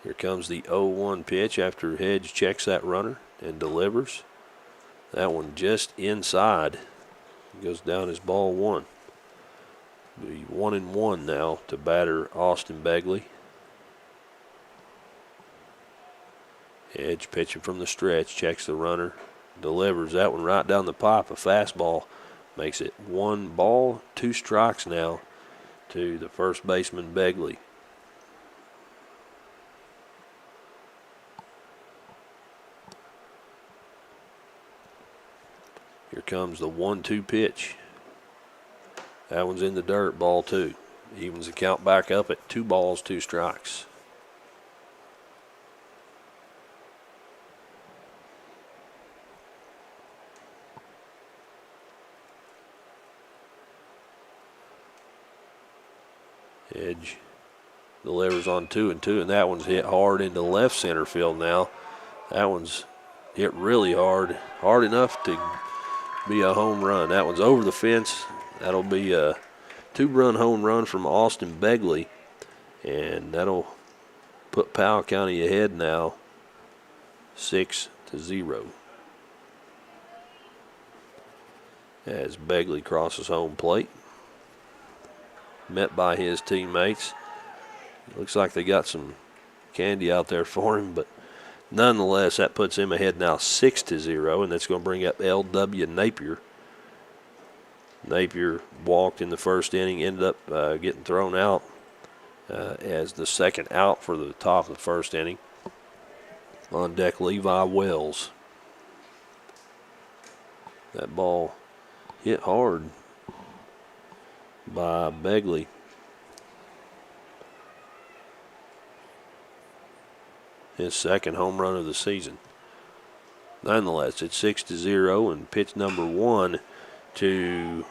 Here comes the 0-1 pitch after Hedge checks that runner and delivers. That one just inside. Goes down as ball one. Be 1-1 now to batter Austin Begley. Edge pitching from the stretch, checks the runner, delivers that one right down the pipe. A fastball makes it 1 ball, 2 strikes now to the first baseman Begley. Here comes the 1-2 pitch. That one's in the dirt, ball 2. Evens the count back up at 2 balls, 2 strikes. Edge delivers on 2-2, and that one's hit hard into left center field now. That one's hit really hard, hard enough to be a home run. That one's over the fence. That'll be a 2-run home run from Austin Begley, and that'll put Powell County ahead now 6-0. As Begley crosses home plate, met by his teammates. Looks like they got some candy out there for him, but nonetheless, that puts him ahead now 6-0, and that's going to bring up L.W. Napier. Napier walked in the first inning, ended up getting thrown out as the second out for the top of the first inning. On deck, Levi Wells. That ball hit hard by Begley. His second home run of the season. Nonetheless, it's 6-0, and pitch number 1 to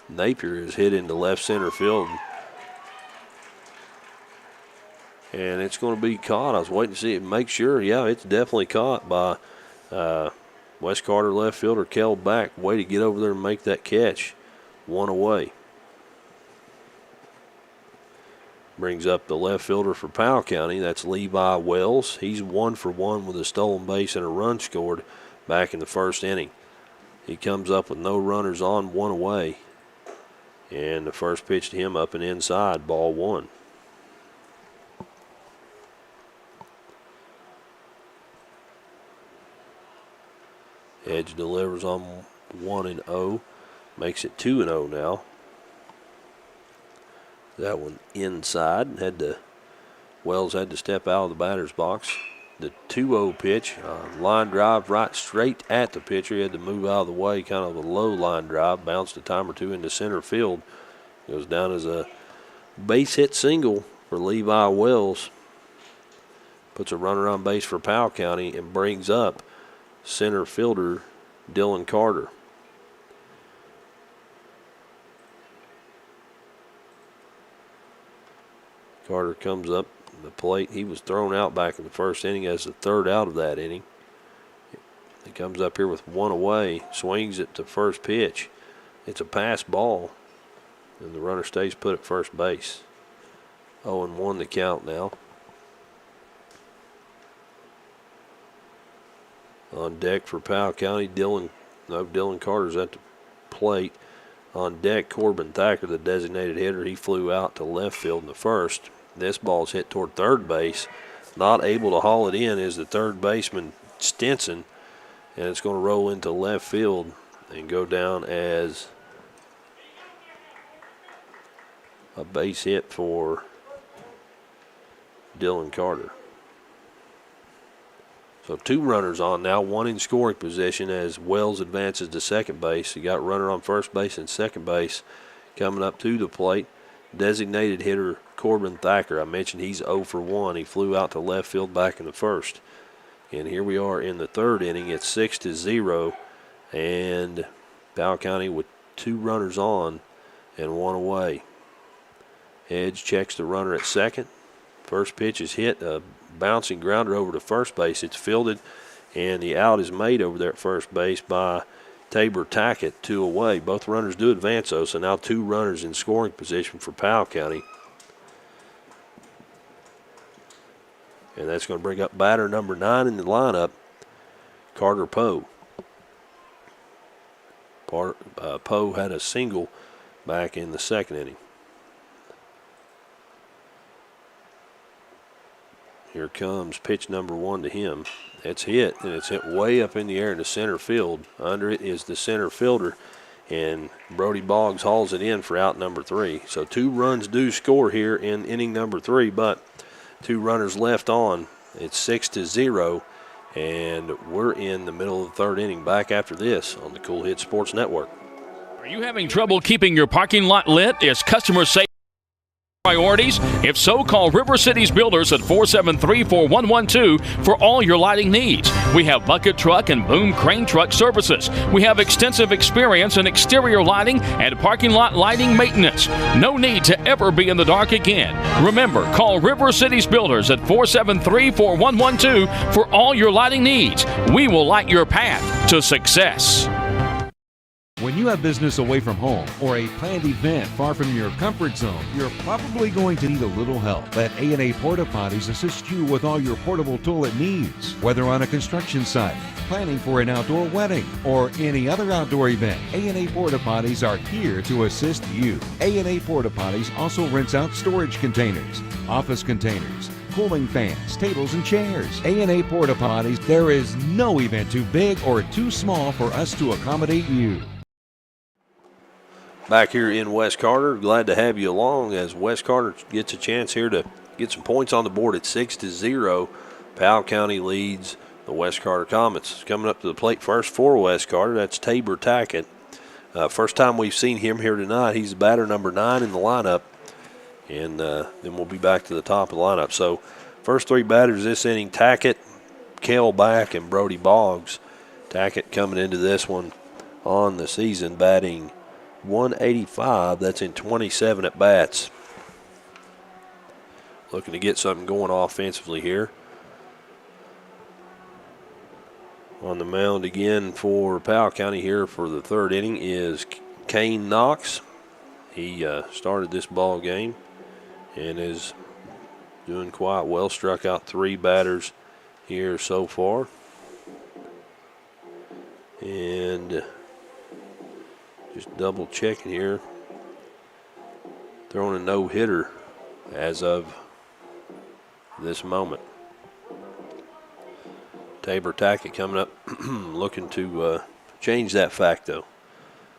Napier is hit into left center field. And it's going to be caught. I was waiting to see it, make sure. Yeah, it's definitely caught by West Carter left fielder Kel Back. Way to get over there and make that catch. 1 away. Brings up the left fielder for Powell County. That's Levi Wells. He's 1 for 1 with a stolen base and a run scored back in the first inning. He comes up with no runners on, 1 away. And the first pitch to him up and inside, ball 1. Edge delivers on 1-0. Makes it 2-0 now. That one inside. Wells had to step out of the batter's box. The 2-0 pitch, line drive right straight at the pitcher. He had to move out of the way, kind of a low line drive. Bounced a time or two into center field. Goes down as a base hit single for Levi Wells. Puts a runner on base for Powell County and brings up center fielder Dylan Carter. Carter comes up the plate. He was thrown out back in the first inning as the third out of that inning. He comes up here with 1 away, swings it to first pitch. It's a pass ball, and the runner stays put at first base. 0-1 the count now. On deck for Powell County, Dylan Carter's at the plate. On deck, Corbin Thacker, the designated hitter. He flew out to left field in the first. This ball's hit toward third base. Not able to haul it in is the third baseman, Stinson. And it's going to roll into left field and go down as a base hit for Dylan Carter. So 2 runners on now, 1 in scoring position as Wells advances to second base. You got runner on first base and second base coming up to the plate. designated hitter Corbin Thacker. I mentioned he's 0 for 1. He flew out to left field back in the first. And here we are in the third inning. It's 6-0, and Powell County with 2 runners on and 1 away. Hedge checks the runner at second. First pitch is hit, a bouncing grounder over to first base. It's fielded, and the out is made over there at first base by Tabor Tackett, 2 away. Both runners do advance, though, so now 2 runners in scoring position for Powell County. And that's going to bring up batter number 9 in the lineup, Carter Poe. Poe had a single back in the second inning. Here comes pitch number 1 to him. It's hit, and it's hit way up in the air into center field. Under it is the center fielder, and Brody Boggs hauls it in for out number 3. So 2 runs do score here in inning number 3, but 2 runners left on. It's 6-0, and we're in the middle of the third inning. Back after this on the Cool Hit Sports Network. Are you having trouble keeping your parking lot lit? Is customer safety priorities? If so, call River Cities Builders at 473-4112 for all your lighting needs. We have bucket truck and boom crane truck services. We have extensive experience in exterior lighting and parking lot lighting maintenance. No need to ever be in the dark again. Remember, call River Cities Builders at 473-4112 for all your lighting needs. We will light your path to success. When you have business away from home or a planned event far from your comfort zone, you're probably going to need a little help. Let A&A Porta Potties assist you with all your portable toilet needs. Whether on a construction site, planning for an outdoor wedding, or any other outdoor event, A&A Porta Potties are here to assist you. A&A Porta Potties also rents out storage containers, office containers, cooling fans, tables, and chairs. A&A Porta Potties, there is no event too big or too small for us to accommodate you. Back here in West Carter, glad to have you along as West Carter gets a chance here to get some points on the board at 6-0. Powell County leads the West Carter Comets. Coming up to the plate first for West Carter, that's Tabor Tackett. First time we've seen him here tonight. He's batter number 9 in the lineup, and then we'll be back to the top of the lineup. So first 3 batters this inning, Tackett, Back, and Brody Boggs. Tackett coming into this one on the season batting .185. That's in 27 at bats. Looking to get something going offensively here. On the mound again for Powell County here for the third inning is Kane Knox. He started this ball game and is doing quite well. Struck out 3 batters here so far. And just double checking here. Throwing a no-hitter as of this moment. Tabor Tackett coming up looking to change that fact, though.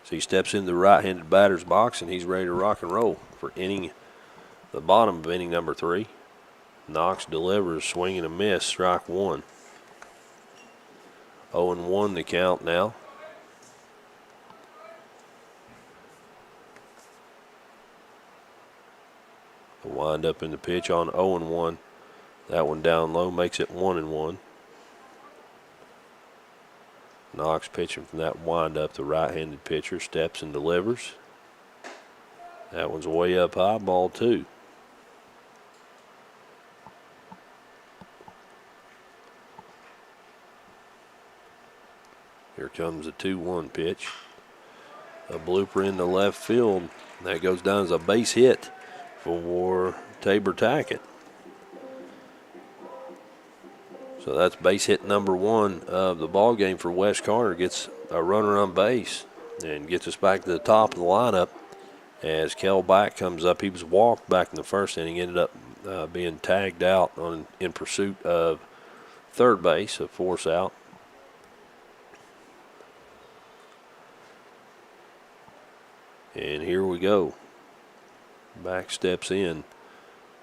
So he steps into the right-handed batter's box, and he's ready to rock and roll for the bottom of inning number 3. Knox delivers, swing and a miss, strike 1. 0-1 the count now. The wind up in the pitch on 0-1. That one down low makes it 1-1. Knox pitching from that wind up. The right-handed pitcher steps and delivers. That one's way up high, ball 2. Here comes a 2-1 pitch. A blooper into left field. That goes down as a base hit for Tabor Tackett. So that's base hit number 1 of the ball game for West Carter. Gets a runner on base and gets us back to the top of the lineup as Back comes up. He was walked back in the first inning, ended up being tagged out in pursuit of third base, a force out. And here we go. Back steps in.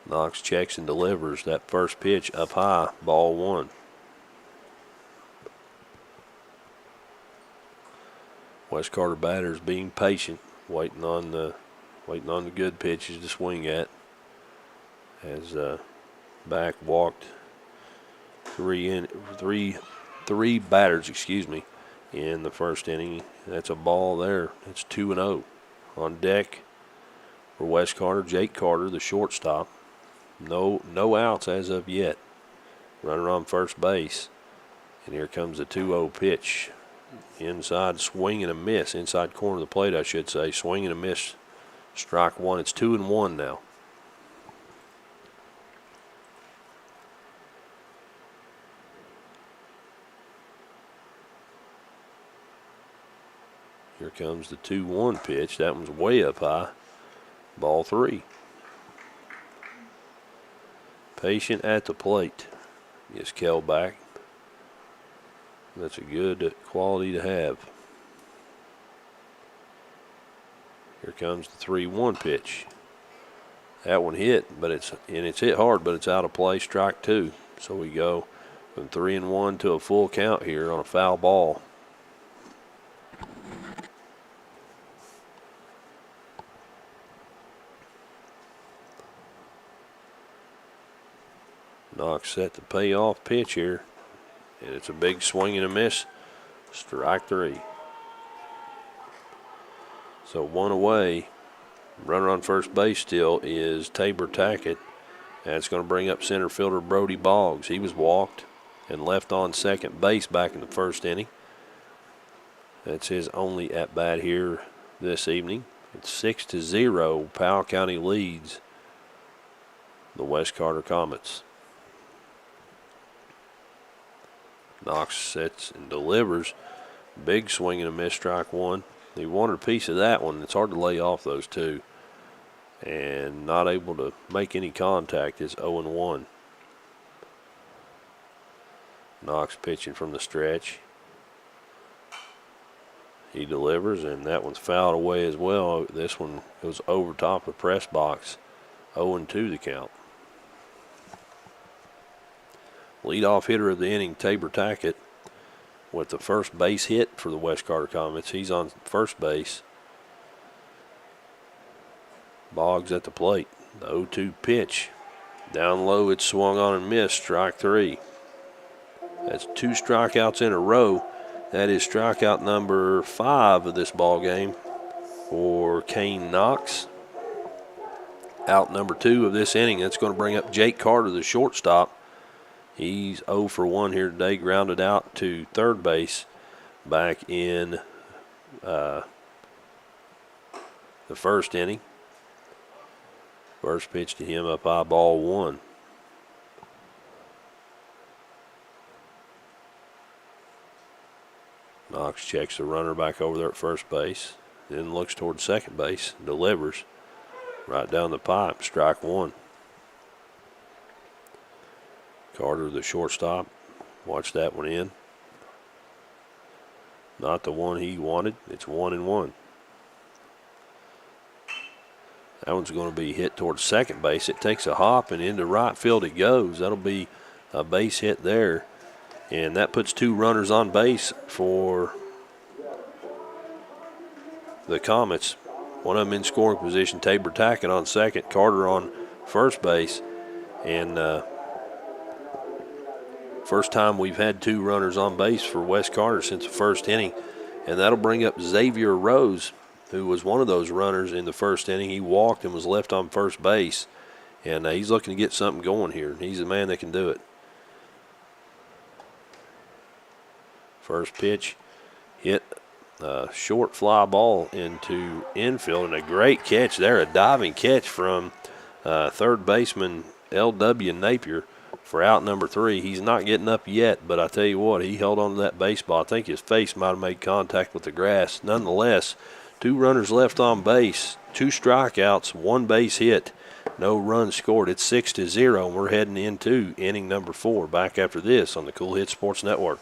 Knox checks and delivers. That first pitch up high, ball 1. West Carter batters being patient, waiting on the waiting on the good pitches to swing at. As back walked three batters, in the first inning. That's a ball there. It's 2-0. On deck for West Carter, Jake Carter, the shortstop. No outs as of yet. Runner on first base. And here comes the 2-0 pitch. Inside, swing and a miss. Inside corner of the plate, I should say. Swing and a miss. Strike one. It's 2-1 now. Here comes the 2-1 pitch. That one's way up high. Ball 3. Patient at the plate. Gets Kell back. That's a good quality to have. Here comes the 3-1 pitch. That one hit, but it's hit hard, but it's out of play. Strike 2. So we go from 3-1 to a full count here on a foul ball. Knox set the payoff pitch here. And it's a big swing and a miss. Strike 3. So one away. Runner on first base still is Tabor Tackett. That's going to bring up center fielder Brody Boggs. He was walked and left on second base back in the first inning. That's his only at-bat here this evening. It's 6-0. Powell County leads the West Carter Comets. Knox sets and delivers. Big swing and a miss, strike 1. He wanted a piece of that one. It's hard to lay off those two. And not able to make any contact. It's 0-1. Knox pitching from the stretch. He delivers, and that one's fouled away as well. This one goes over top of the press box. 0-2 the count. Leadoff hitter of the inning, Tabor Tackett, with the first base hit for the West Carter Comets. He's on first base. Boggs at the plate. The 0-2 pitch. Down low, it's swung on and missed. Strike 3. That's 2 strikeouts in a row. That is strikeout number 5 of this ball game for Kane Knox. Out number 2 of this inning. That's going to bring up Jake Carter, the shortstop. He's 0 for 1 here today, grounded out to third base back in the first inning. First pitch to him up high, ball 1. Knox checks the runner back over there at first base, then looks toward second base, delivers right down the pipe, strike 1. Carter, the shortstop, watch that one in. Not the one he wanted. It's 1-1. That one's going to be hit towards second base. It takes a hop and into right field it goes. That'll be a base hit there. And that puts 2 runners on base for the Comets. One of them in scoring position, Tabor Tackett on second, Carter on first base. And first time we've had 2 runners on base for West Carter since the first inning. And that'll bring up Xavier Rose, who was one of those runners in the first inning. He walked and was left on first base. And he's looking to get something going here. He's a man that can do it. First pitch hit a short fly ball into infield, and a great catch there, a diving catch from third baseman L.W. Napier for out number 3. He's not getting up yet, but I tell you what, he held on to that baseball. I think his face might have made contact with the grass. Nonetheless, 2 runners left on base, 2 strikeouts, 1 base hit, no runs scored. It's 6-0, and we're heading into inning number 4. Back after this on the Cool Hit Sports Network.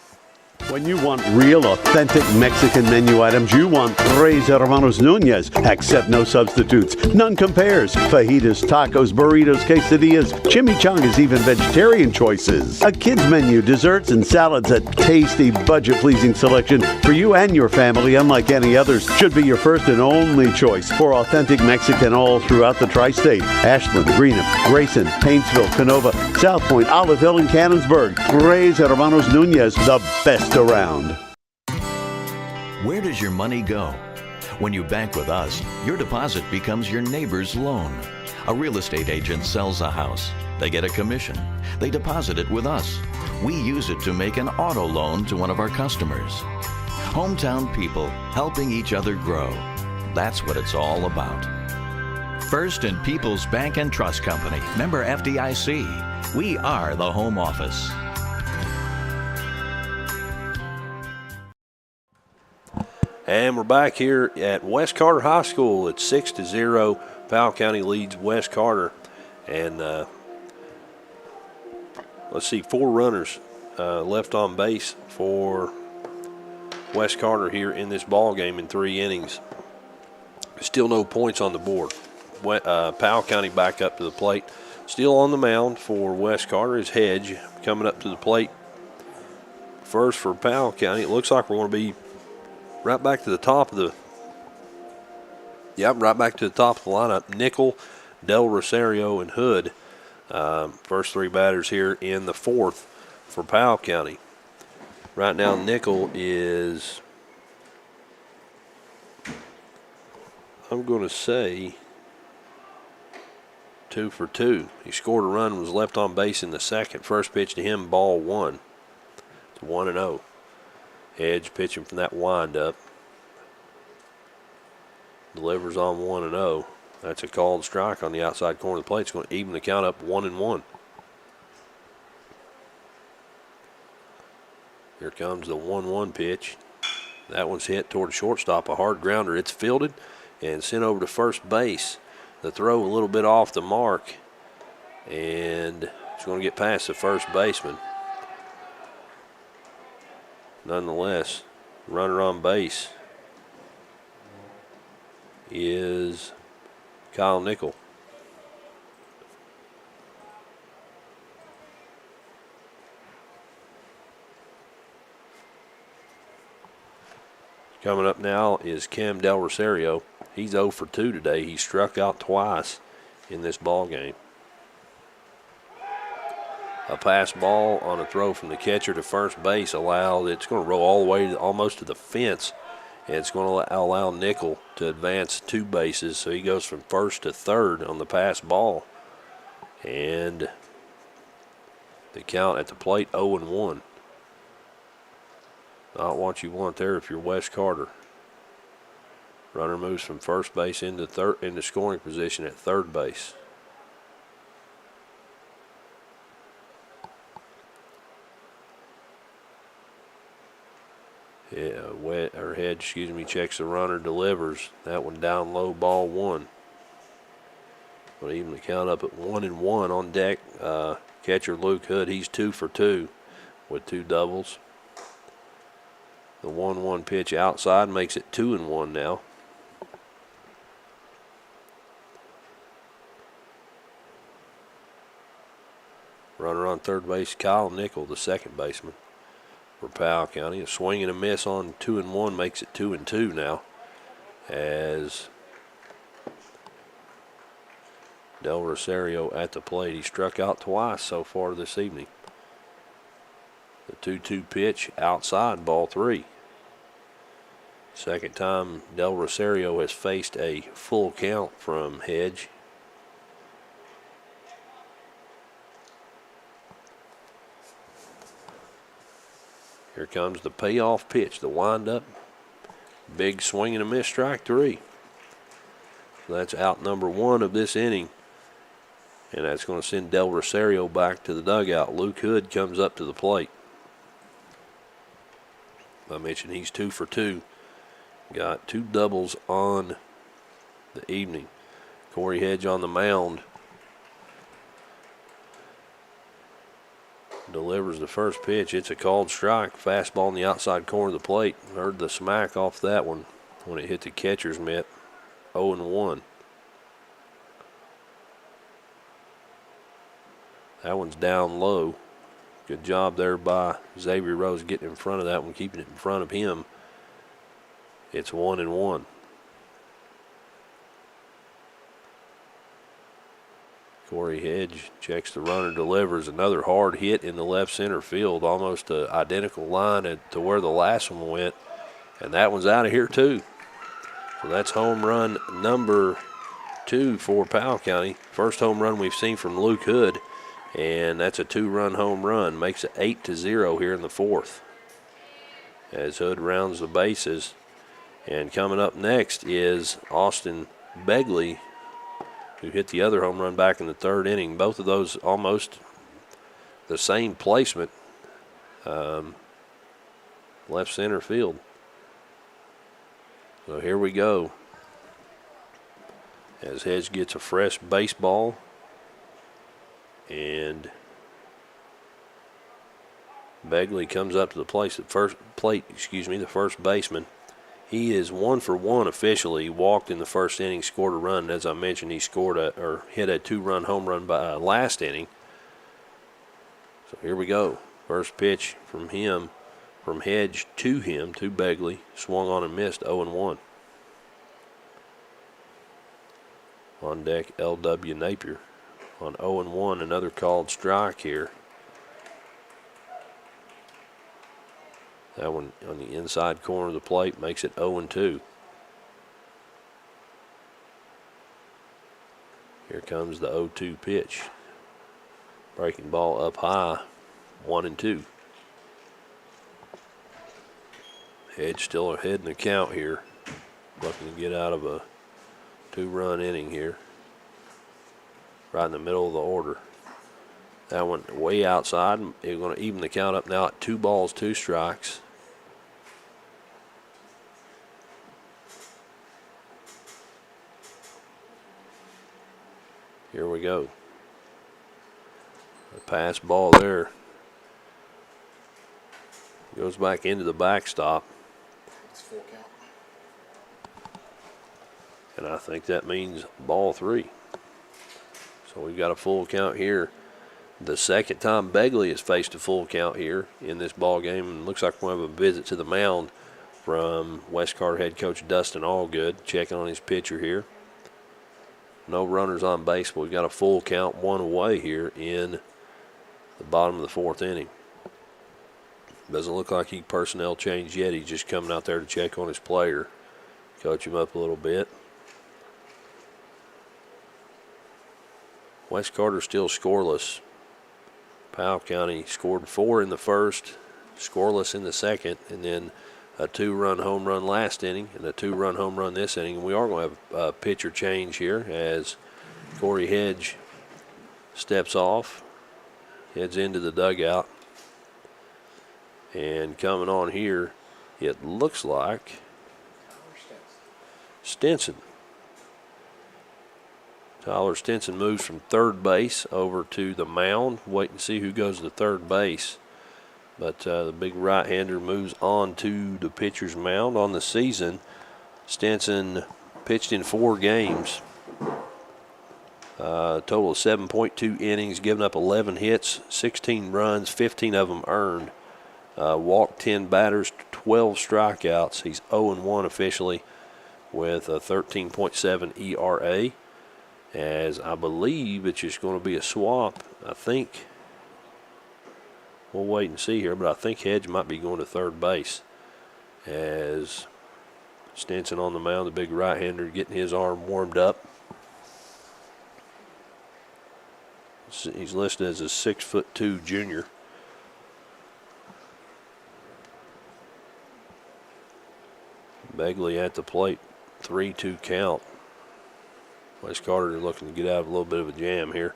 When you want real, authentic Mexican menu items, you want Tres Hermanos Nunez. Accept no substitutes. None compares. Fajitas, tacos, burritos, quesadillas, chimichangas, even vegetarian choices. A kids menu, desserts and salads, a tasty, budget-pleasing selection for you and your family, unlike any others. Should be your first and only choice for authentic Mexican all throughout the tri-state. Ashland, Greenup, Grayson, Paintsville, Canova, South Point, Olive Hill, and Cannonsburg. Tres Hermanos Nunez, the best around. Where does your money go? When you bank with us, your deposit becomes your neighbor's loan. A real estate agent sells a house. They get a commission. They deposit it with us. We use it to make an auto loan to one of our customers. Hometown people helping each other grow. That's what it's all about. First and People's Bank and Trust Company, member FDIC. We are the home office. And we're back here at West Carter High School. It's 6-0. Powell County leads West Carter. And let's see, 4 runners left on base for West Carter here in this ball game in 3 innings. Still no points on the board. Powell County back up to the plate. Still on the mound for West Carter is Hedge coming up to the plate. First for Powell County, it looks like we're going to be right back to the top of the lineup. Nickel, Del Rosario, and Hood. First 3 batters here in the 4th for Powell County. Right now, Nickel is, I'm going to say, 2 for 2. He scored a run, was left on base in the 2nd. First pitch to him, ball 1. It's 1-0. Hedge pitching from that windup. Delivers on 1-0. That's a called strike on the outside corner of the plate. It's going to even the count up 1-1. Here comes the 1-1 pitch. That one's hit toward the shortstop, a hard grounder. It's fielded and sent over to first base. The throw a little bit off the mark, and it's going to get past the first baseman. Nonetheless, runner on base is Kyle Nickel. Coming up now is Cam Del Rosario. He's 0 for 2 today. He struck out twice in this ball game. A pass ball on a throw from the catcher to first base allowed. It's going to roll all the way almost to the fence. And it's going to allow Nickel to advance 2 bases. So he goes from first to third on the pass ball. And the count at the plate 0-1. Not what you want there if you're West Carter. Runner moves from first base into scoring position at third base. Hedge, checks the runner, delivers. That one down low, ball 1. Going to even the count up at 1-1 on deck. Catcher Luke Hood, he's 2 for 2 with 2 doubles. The 1-1 pitch outside makes it 2-1 now. Runner on third base, Kyle Nickel, the second baseman for Powell County. A swing and a miss on 2-1 makes it 2-2 now, as Del Rosario at the plate. He struck out twice so far this evening. The 2-2 pitch outside, ball 3. Second time Del Rosario has faced a full count from Hedge. Here comes the payoff pitch, the windup. Big swing and a miss, strike 3. So that's out number 1 of this inning. And that's going to send Del Rosario back to the dugout. Luke Hood comes up to the plate. I mentioned he's 2 for 2. Got 2 doubles on the evening. Corey Hedge on the mound. delivers the first pitch. It's a called strike. Fastball in the outside corner of the plate. Heard the smack off that one when it hit the catcher's mitt. 0-1. That one's down low. Good job there by Xavier Rose getting in front of that one, keeping it in front of him. It's 1-1. Corey Hedge checks the runner, delivers another hard hit in the left center field, almost an identical line to where the last one went. And that one's out of here too. So that's home run number 2 for Powell County. First home run we've seen from Luke Hood. And that's a 2-run home run. Makes it 8-0 here in the 4th. As Hood rounds the bases. And coming up next is Austin Begley, who hit the other home run back in the 3rd inning. Both of those almost the same placement. Left center field. So here we go. As Hedge gets a fresh baseball. And Begley comes up to the the first baseman. He is 1 for 1 officially. He walked in the 1st inning, scored a run. As I mentioned, he hit a 2-run home run by last inning. So here we go. First pitch from him, from Hedge to him, to Begley. Swung on and missed, 0-1. On deck, L.W. Napier. On 0-1, another called strike here. That one on the inside corner of the plate makes it 0-2. Here comes the 0-2 pitch. Breaking ball up high, 1-2. Hedge still ahead in the count here. Looking to get out of a 2-run inning here. Right in the middle of the order. That one way outside. They're going to even the count up now at 2 balls, 2 strikes. Here we go. A pass ball there. Goes back into the backstop. It's full count. And I think that means ball 3. So we've got a full count here. The second time Begley has faced a full count here in this ball game. And looks like we'll have a visit to the mound from West Carter head coach Dustin Allgood, checking on his pitcher here. No runners on base, but we've got a full count, 1 away here in the bottom of the 4th inning. Doesn't look like he personnel changed yet. He's just coming out there to check on his player, coach him up a little bit. West Carter still scoreless. Powell County scored 4 in the 1st, scoreless in the 2nd, and then a 2-run home run last inning and a 2-run home run this inning. And we are going to have a pitcher change here as Corey Hedge steps off, heads into the dugout. And coming on here, it looks like Stinson. Tyler Stinson moves from 3rd base over to the mound. Wait and see who goes to 3rd base. But the big right-hander moves on to the pitcher's mound. On the season, Stinson pitched in 4 games. Total of 7.2 innings, given up 11 hits, 16 runs, 15 of them earned. Walked 10 batters, 12 strikeouts. He's 0-1 officially with a 13.7 ERA. As I believe it's just going to be a swap. I think we'll wait and see here, but I think Hedge might be going to 3rd base as Stinson on the mound, the big right-hander, getting his arm warmed up. He's listed as a 6'2" junior. Begley at the plate, 3-2 count. West Carter looking to get out of a little bit of a jam here.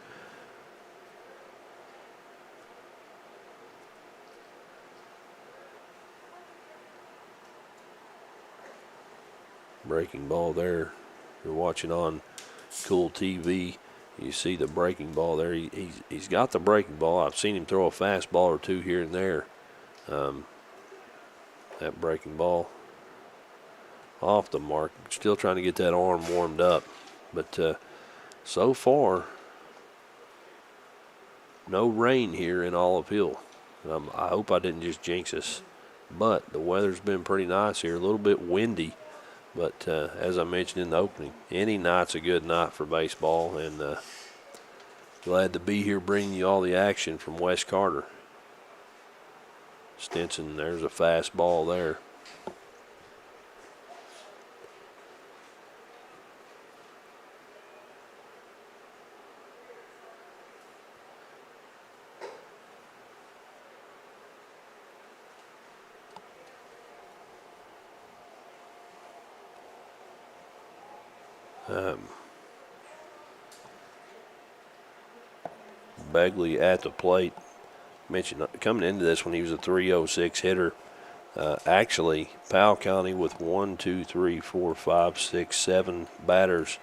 Breaking ball there. You're watching on Cool TV. You see the breaking ball there. He's got the breaking ball. I've seen him throw a fastball or two here and there. That breaking ball off the mark. Still trying to get that arm warmed up. But so far, no rain here in Olive Hill. I hope I didn't just jinx us. But the weather's been pretty nice here. A little bit windy. But as I mentioned in the opening, any night's a good night for baseball. And glad to be here bringing you all the action from West Carter. Stinson, there's a fastball there. Begley at the plate. Mentioned coming into this when he was a 306 hitter. Actually, Powell County with 1, 2, 3, 4, 5, 6, 7 batters,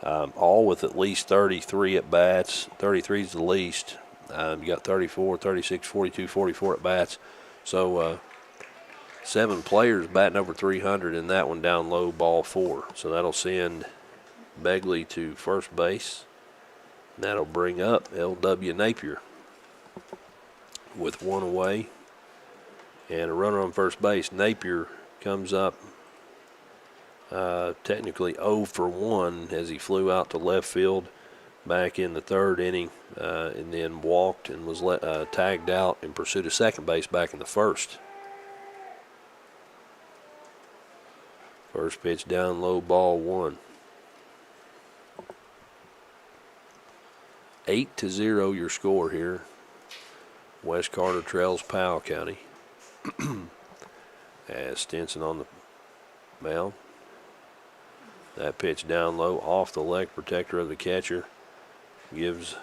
all with at least 33 at bats. 33 is the least. You got 34, 36, 42, 44 at bats. So 7 players batting over 300, and that one down low, ball 4. So that'll send Begley to first base. That'll bring up L.W. Napier with 1 away and a runner on first base. Napier comes up technically 0 for 1 as he flew out to left field back in the 3rd inning and then walked and was tagged out in pursuit of second base back in the 1st. First pitch down low, ball 1. 8-0 your score here. West Carter trails Powell County. As Stinson on the mound. That pitch down low off the leg protector of the catcher gives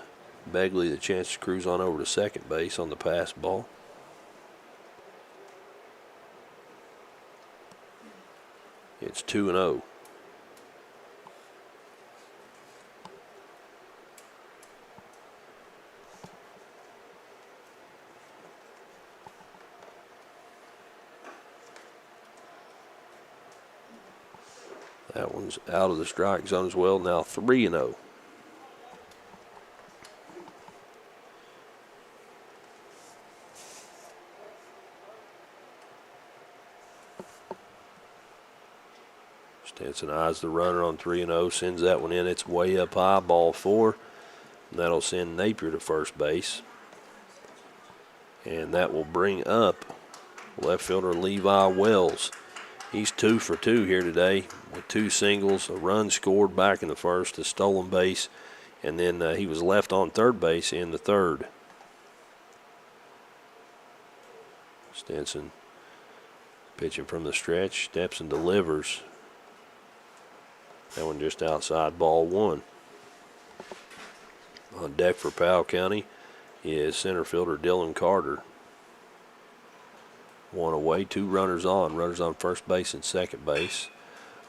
Begley the chance to cruise on over to second base on the pass ball. It's 2-0. That one's out of the strike zone as well. Now 3-0. Stinson eyes the runner on 3-0, sends that one in. It's way up high, ball 4. And that'll send Napier to first base. And that will bring up left fielder Levi Wells. He's 2 for 2 here today with 2 singles, a run scored back in the 1st, a stolen base, and then he was left on third base in the 3rd. Stinson pitching from the stretch, steps and delivers. That one just outside, ball 1. On deck for Powell County is center fielder Dylan Carter. 1 away, 2 runners on first base and second base.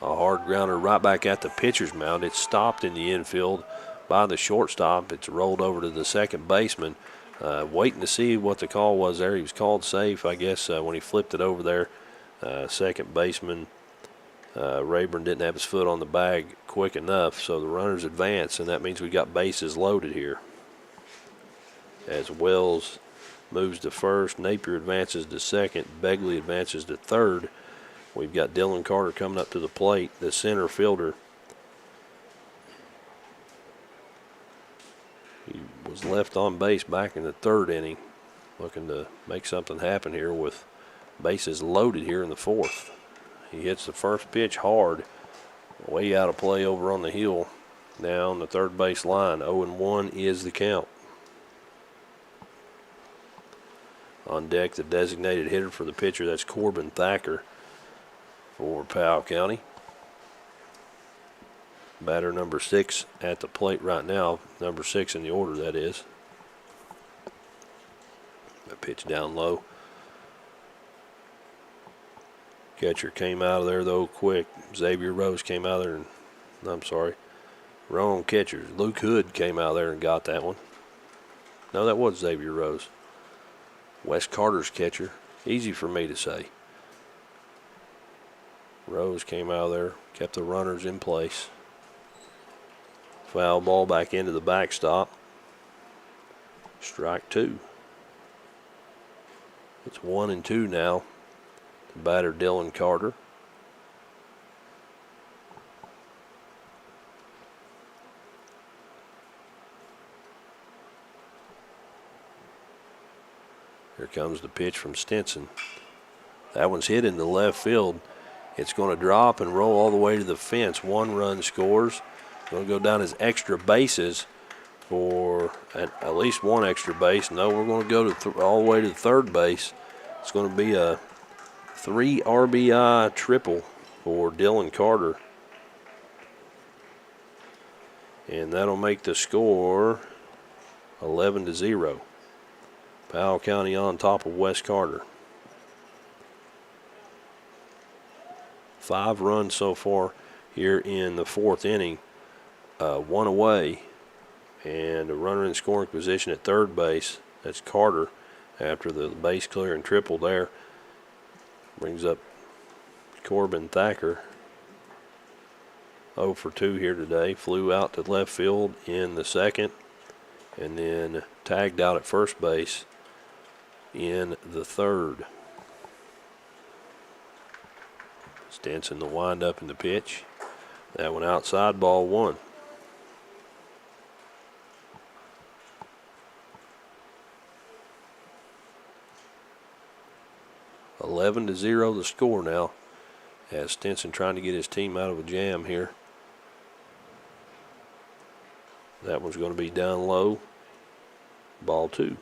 A hard grounder right back at the pitcher's mound. It's stopped in the infield by the shortstop. It's rolled over to the second baseman. Waiting to see what the call was there. He was called safe, I guess, when he flipped it over there. Second baseman Rayburn didn't have his foot on the bag quick enough, so the runners advance, and that means we got bases loaded here. As Wells moves to first, Napier advances to second, Begley advances to third. We've got Dylan Carter coming up to the plate, the center fielder. He was left on base back in the 3rd inning, looking to make something happen here with bases loaded here in the 4th. He hits the first pitch hard, way out of play over on the hill, down the third base line. 0-1 is the count. On deck, the designated hitter for the pitcher, that's Corbin Thacker for Powell County. Batter number 6 at the plate right now, number 6 in the order, that is. That pitch down low. Catcher came out of there, though, quick. Xavier Rose came out of there, and I'm sorry. Wrong catchers. Luke Hood came out there and got that one. No, that was Xavier Rose. Wes Carter's catcher. Easy for me to say. Rose came out there, kept the runners in place. Foul ball back into the backstop. Strike two. It's 1-2 now. The batter, Dylan Carter. Here comes the pitch from Stinson. That one's hit in the left field. It's going to drop and roll all the way to the fence. 1 run scores. Going to go down as extra bases for at least 1 extra base. No, we're going to go to all the way to the third base. It's going to be a 3 RBI triple for Dylan Carter. And that'll make the score 11-0. Powell County on top of West Carter. 5 runs so far here in the 4th inning. 1 away, and a runner in scoring position at third base. That's Carter after the base clear and triple there. Brings up Corbin Thacker. 0 for 2 here today. Flew out to left field in the 2nd, and then tagged out at first base in the 3rd. Stinson the windup in the pitch. That one outside, ball 1. (11-0) the score now, as Stinson trying to get his team out of a jam here. That one's going to be down low. Ball 2.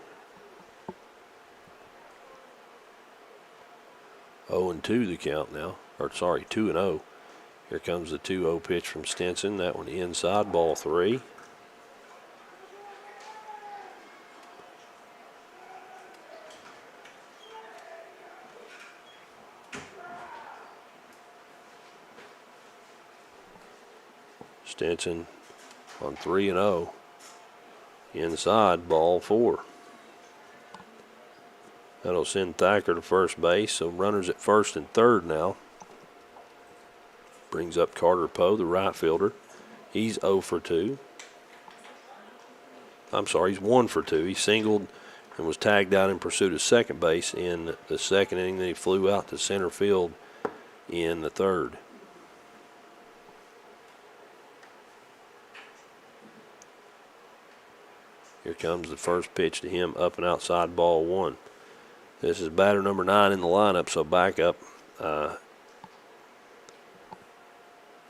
0-2 the count now. Or sorry, 2-0. Here comes the 2-0 pitch from Stinson. That one inside, ball 3. Stinson on 3-0. Inside, ball 4. That'll send Thacker to first base, so runners at first and third now. Brings up Carter Poe, the right fielder. He's 0 for 2. I'm sorry, he's 1 for 2. He singled and was tagged out in pursuit of second base in the 2nd inning. Then he flew out to center field in the 3rd. Here comes the first pitch to him, up and outside, ball 1. This is batter number 9 in the lineup, so back up.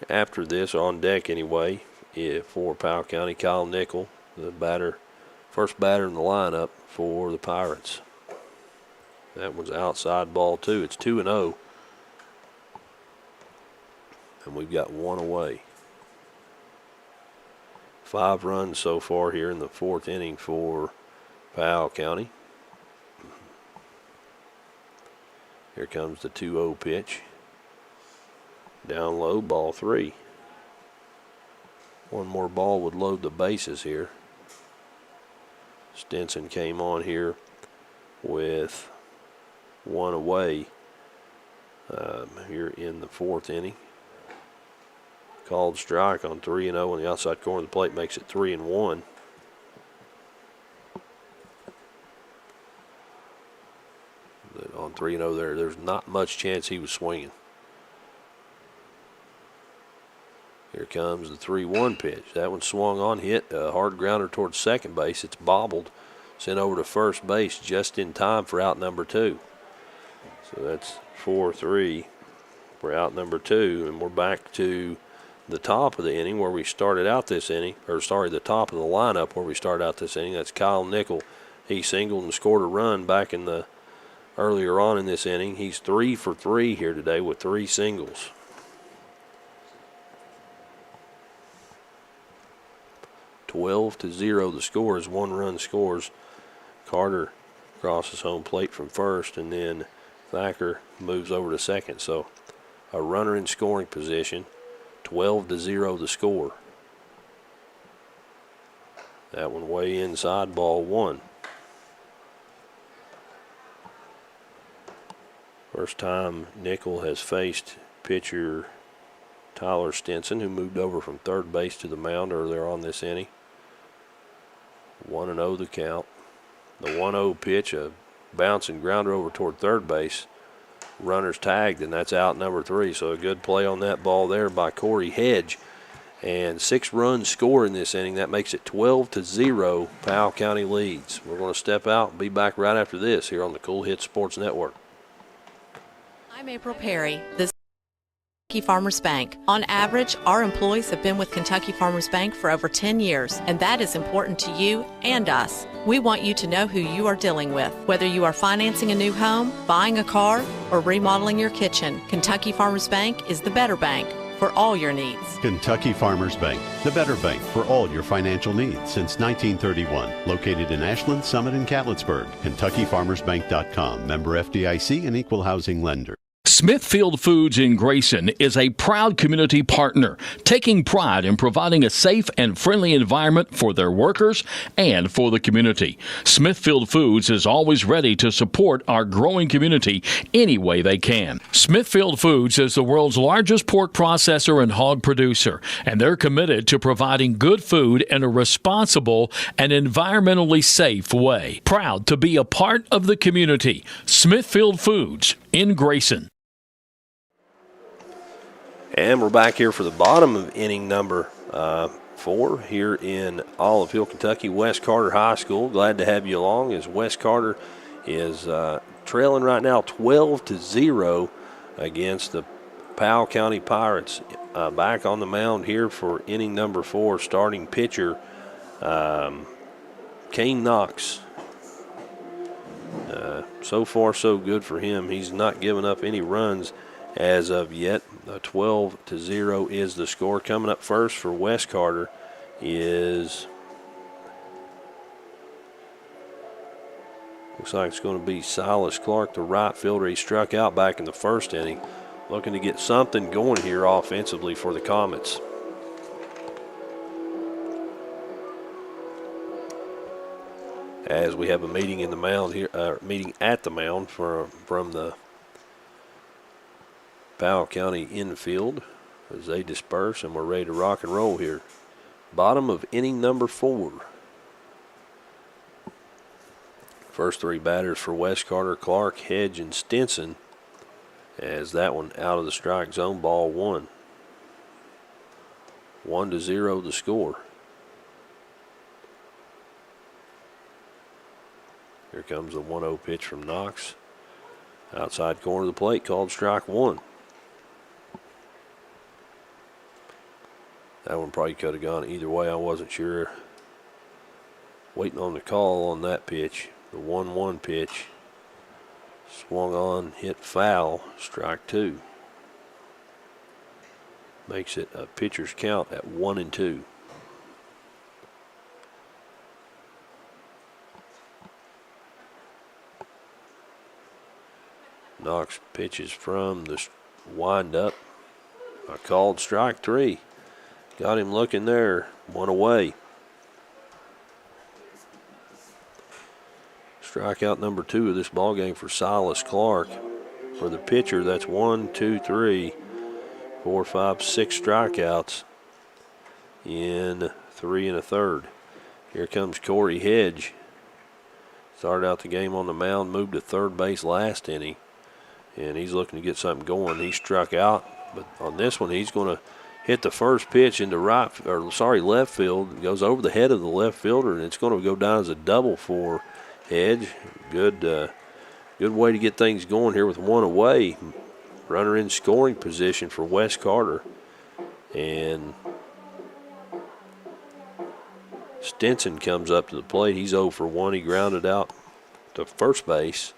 After this, on deck anyway, for Powell County, Kyle Nickel, the batter, first batter in the lineup for the Pirates. That one's outside, ball 2. It's 2-0. And we've got 1 away. 5 runs so far here in the 4th inning for Powell County. Here comes the 2-0 pitch. Down low, ball 3. One more ball would load the bases here. Stinson came on here with 1 away here in the 4th inning. Called strike on 3-0 on the outside corner of the plate, makes it 3-1. On 3-0 there's not much chance he was swinging. Here comes the 3-1 pitch. That one swung on, hit a hard grounder towards second base. It's bobbled, sent over to first base just in time for out number 2. So that's 4-3 for out number 2, and we're back to the top of the inning where we started out this inning, the top of the lineup where we started out this inning. That's Kyle Nickel. He singled and scored a run back in the earlier on in this inning. He's 3 for 3 here today with 3 singles. (12-0) the score is 1 run scores. Carter crosses home plate from first, and then Thacker moves over to second. So a runner in scoring position. 12-0 the score. That one way inside, ball one. First time Nickel has faced pitcher Tyler Stinson, who moved over from third base to the mound earlier on this inning. 1-0 the count. The 1-0 pitch, a bouncing grounder over toward third base. Runner's tagged, and that's out number 3. So a good play on that ball there by Corey Hedge. And 6 runs score in this inning. That makes it 12-0. Powell County leads. We're going to step out and be back right after this here on the Cool Hits Sports Network. I'm April Perry, the Kentucky Farmers Bank. On average, our employees have been with Kentucky Farmers Bank for over 10 years, and that is important to you and us. We want you to know who you are dealing with. Whether you are financing a new home, buying a car, or remodeling your kitchen, Kentucky Farmers Bank is the better bank for all your needs. Kentucky Farmers Bank, the better bank for all your financial needs since 1931. Located in Ashland, Summit, and Catlettsburg. KentuckyFarmersBank.com. Member FDIC and equal housing lender. Smithfield Foods in Grayson is a proud community partner, taking pride in providing a safe and friendly environment for their workers and for the community. Smithfield Foods is always ready to support our growing community any way they can. Smithfield Foods is the world's largest pork processor and hog producer, and they're committed to providing good food in a responsible and environmentally safe way. Proud to be a part of the community. Smithfield Foods in Grayson. And we're back here for the bottom of inning number 4 here in Olive Hill, Kentucky, West Carter High School. Glad to have you along as West Carter is trailing right now 12-0 against the Powell County Pirates. Back on the mound here for inning number 4, starting pitcher Kane Knox. So far, so good for him. He's not given up any runs as of yet. 12-0 is the score. Coming up first for West Carter is, looks like it's going to be Silas Clark, the right fielder. He struck out back in the first inning. Looking to get something going here offensively for the Comets. As we have a meeting in the mound here, meeting at the mound from the Powell County infield as they disperse, and we're ready to rock and roll here. Bottom of inning number 4. First 3 batters for West Carter, Clark, Hedge, and Stinson, as that one out of the strike zone, ball 1. 1-0 the score. Here comes the 1-0 pitch from Knox. Outside corner of the plate, called strike 1. That one probably could have gone either way. I wasn't sure. Waiting on the call on that pitch. The 1-1 pitch. Swung on, hit foul, strike 2. Makes it a pitcher's count at 1-2. Knox pitches from the windup. A called strike 3. Got him looking there. 1 away. Strikeout number 2 of this ballgame for Silas Clark. For the pitcher, that's 1, 2, 3, 4, 5, 6 strikeouts in 3 1/3. Here comes Corey Hedge. Started out the game on the mound, moved to third base last inning, and he's looking to get something going. He struck out, but on this one, he's going to hit the first pitch into left field. It goes over the head of the left fielder, and it's going to go down as a double for Hedge. Good way to get things going here with 1 away. Runner in scoring position for West Carter. And Stinson comes up to the plate. He's 0 for 1. He grounded out to first base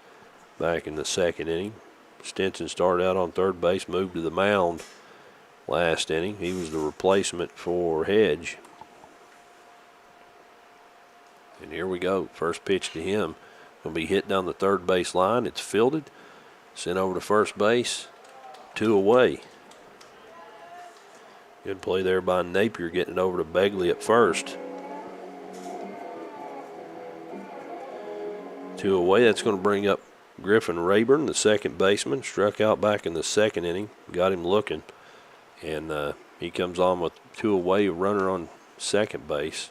back in the second inning. Stinson started out on third base, moved to the mound last inning. He was the replacement for Hedge. And here we go. First pitch to him. Going to be hit down the third base line. It's fielded. Sent over to first base. 2 away. Good play there by Napier, getting it over to Begley at first. 2 away. That's going to bring up Griffin Rayburn, the second baseman. Struck out back in the second inning. Got him looking. And he comes on with 2 away, a runner on second base.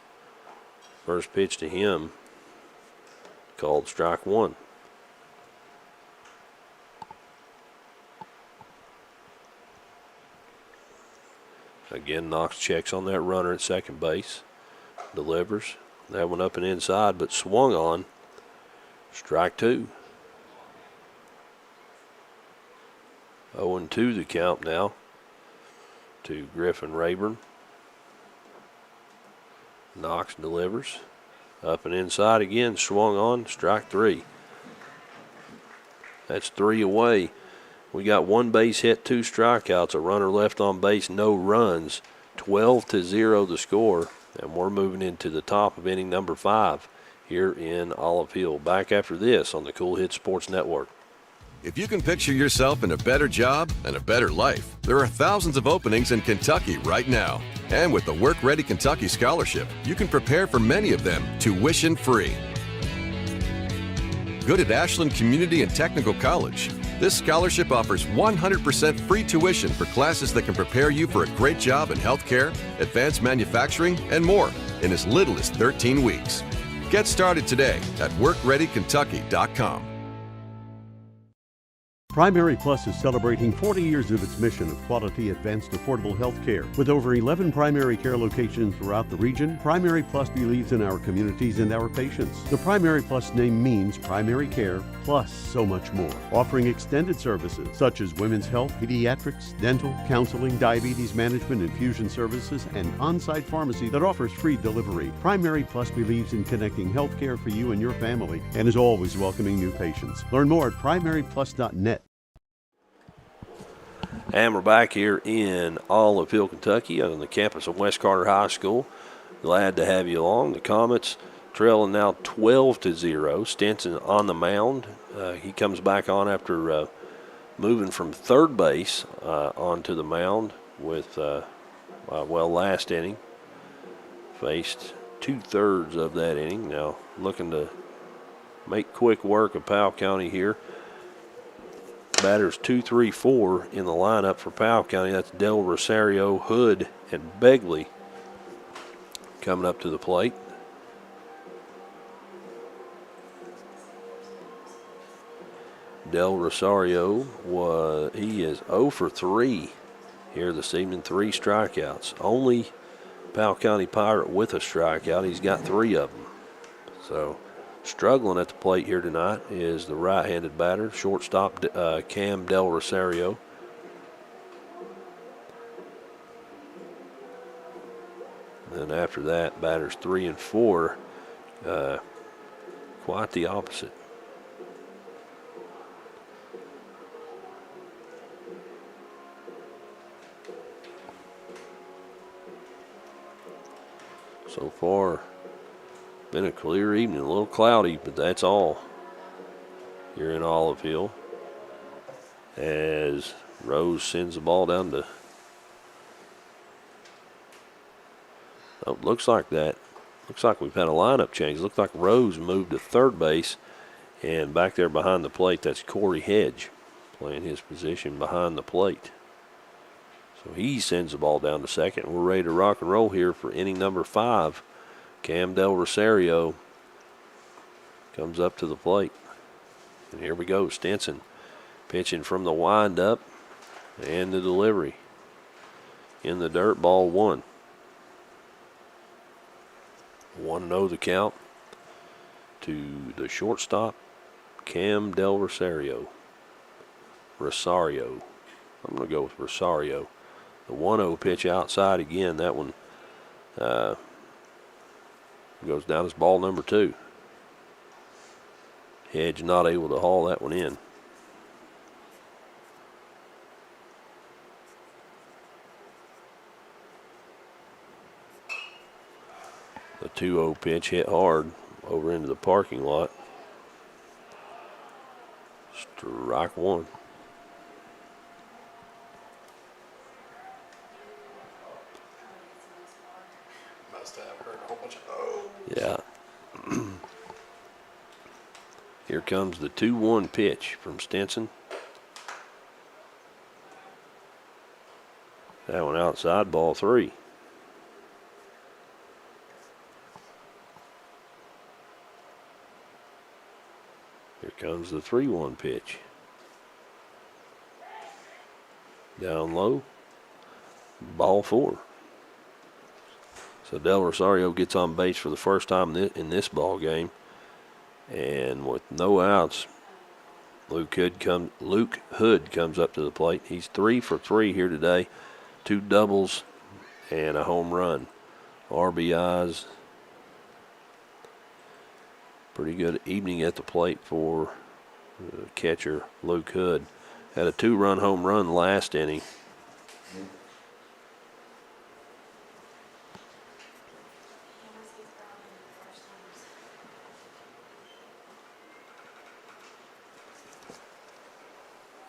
First pitch to him, called strike 1. Again, Knox checks on that runner at second base. Delivers. That one up and inside, but swung on. Strike 2. 0-2 the count now to Griffin Rayburn. Knox delivers. Up and inside again, swung on. Strike 3. That's 3 away. We got 1 base hit, 2 strikeouts, a runner left on base, no runs. 12-0 the score, and we're moving into the top of inning number 5 here in Olive Hill. Back after this on the Cool Hit Sports Network. If you can picture yourself in a better job and a better life, there are thousands of openings in Kentucky right now. And with the Work Ready Kentucky Scholarship, you can prepare for many of them tuition-free. Good at Ashland Community and Technical College. This scholarship offers 100% free tuition for classes that can prepare you for a great job in healthcare, advanced manufacturing, and more in as little as 13 weeks. Get started today at WorkReadyKentucky.com. Primary Plus is celebrating 40 years of its mission of quality, advanced, affordable health care. With over 11 primary care locations throughout the region, Primary Plus believes in our communities and our patients. The Primary Plus name means primary care plus so much more. Offering extended services such as women's health, pediatrics, dental, counseling, diabetes management, infusion services, and on-site pharmacy that offers free delivery. Primary Plus believes in connecting health care for you and your family and is always welcoming new patients. Learn more at primaryplus.net. And we're back here in Olive Hill, Kentucky on the campus of West Carter High School. Glad to have you along. The Comets trailing now 12-0. Stinson on the mound. He comes back on after moving from third base onto the mound with, last inning. Faced 2/3 of that inning. Now looking to make quick work of Powell County here. Batters 2, 3, 4 in the lineup for Powell County. That's Del Rosario, Hood, and Begley coming up to the plate. Del Rosario he is 0 for 3 here this evening. 3 strikeouts. Only Powell County Pirate with a strikeout. He's got 3 of them. So struggling at the plate here tonight is the right-handed batter, shortstop Cam Del Rosario. Then after that, batters 3 and 4, quite the opposite. So far, been a clear evening, a little cloudy, but that's all here in Olive Hill. As Rose sends the ball down to, looks like we've had a lineup change. Looks like Rose moved to third base, and back there behind the plate, that's Corey Hedge playing his position behind the plate. So he sends the ball down to second. We're ready to rock and roll here for inning number 5. Cam Del Rosario comes up to the plate. And here we go, Stinson pitching from the windup and the delivery. In the dirt, ball 1. 1-0 the count to the shortstop, Cam Del Rosario. I'm going to go with Rosario. The 1-0 pitch outside again. That one goes down as ball number 2. Hedge not able to haul that one in. The 2-0 pitch hit hard over into the parking lot. Strike 1. Yeah. Here comes the 2-1 pitch from Stinson. That one outside, ball 3. Here comes the 3-1 pitch. Down low, ball 4. So Del Rosario gets on base for the first time in this ball game. And with no outs, Luke Hood comes up to the plate. He's 3 for 3 here today. 2 doubles and a home run. RBIs. Pretty good evening at the plate for catcher Luke Hood. Had a 2-run home run last inning.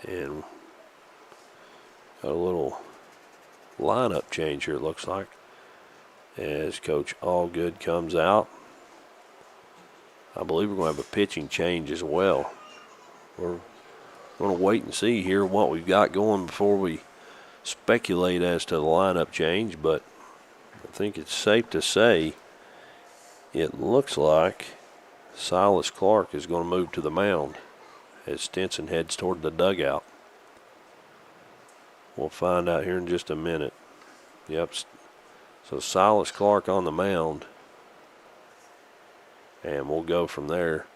And got a little lineup change here, it looks like, as Coach Allgood comes out. I believe we're going to have a pitching change as well. We're going to wait and see here what we've got going before we speculate as to the lineup change, but I think it's safe to say it looks like Silas Clark is going to move to the mound as Stinson heads toward the dugout. We'll find out here in just a minute. Yep, so Silas Clark on the mound, and we'll go from there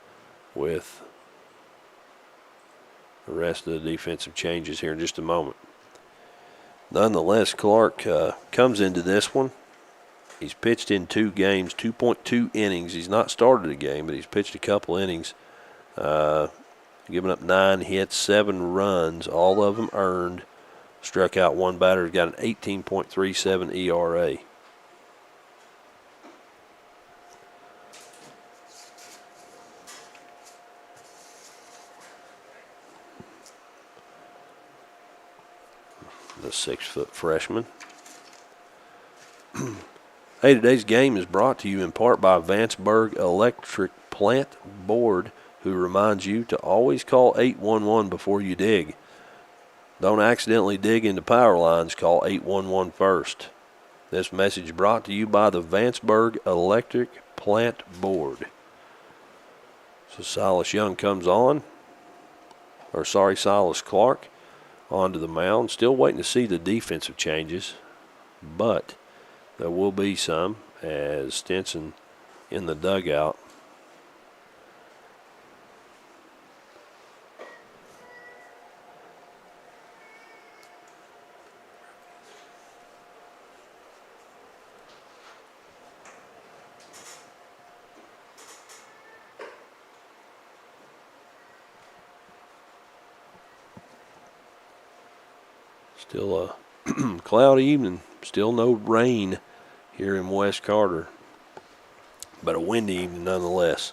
with the rest of the defensive changes here in just a moment. Nonetheless, Clark comes into this one. He's pitched in 2 games, 2.2 innings. He's not started a game, but he's pitched a couple innings. Giving up 9 hits, 7 runs, all of them earned. Struck out 1 batter, got an 18.37 ERA. The 6-foot freshman. Hey, today's game is brought to you in part by Vanceburg Electric Plant Board, who reminds you to always call 811 before you dig. Don't accidentally dig into power lines, call 811 first. This message brought to you by the Vanceburg Electric Plant Board. So Silas Clark onto the mound. Still waiting to see the defensive changes, but there will be some as Stinson in the dugout. Still a cloudy evening, still no rain here in West Carter, but a windy evening nonetheless.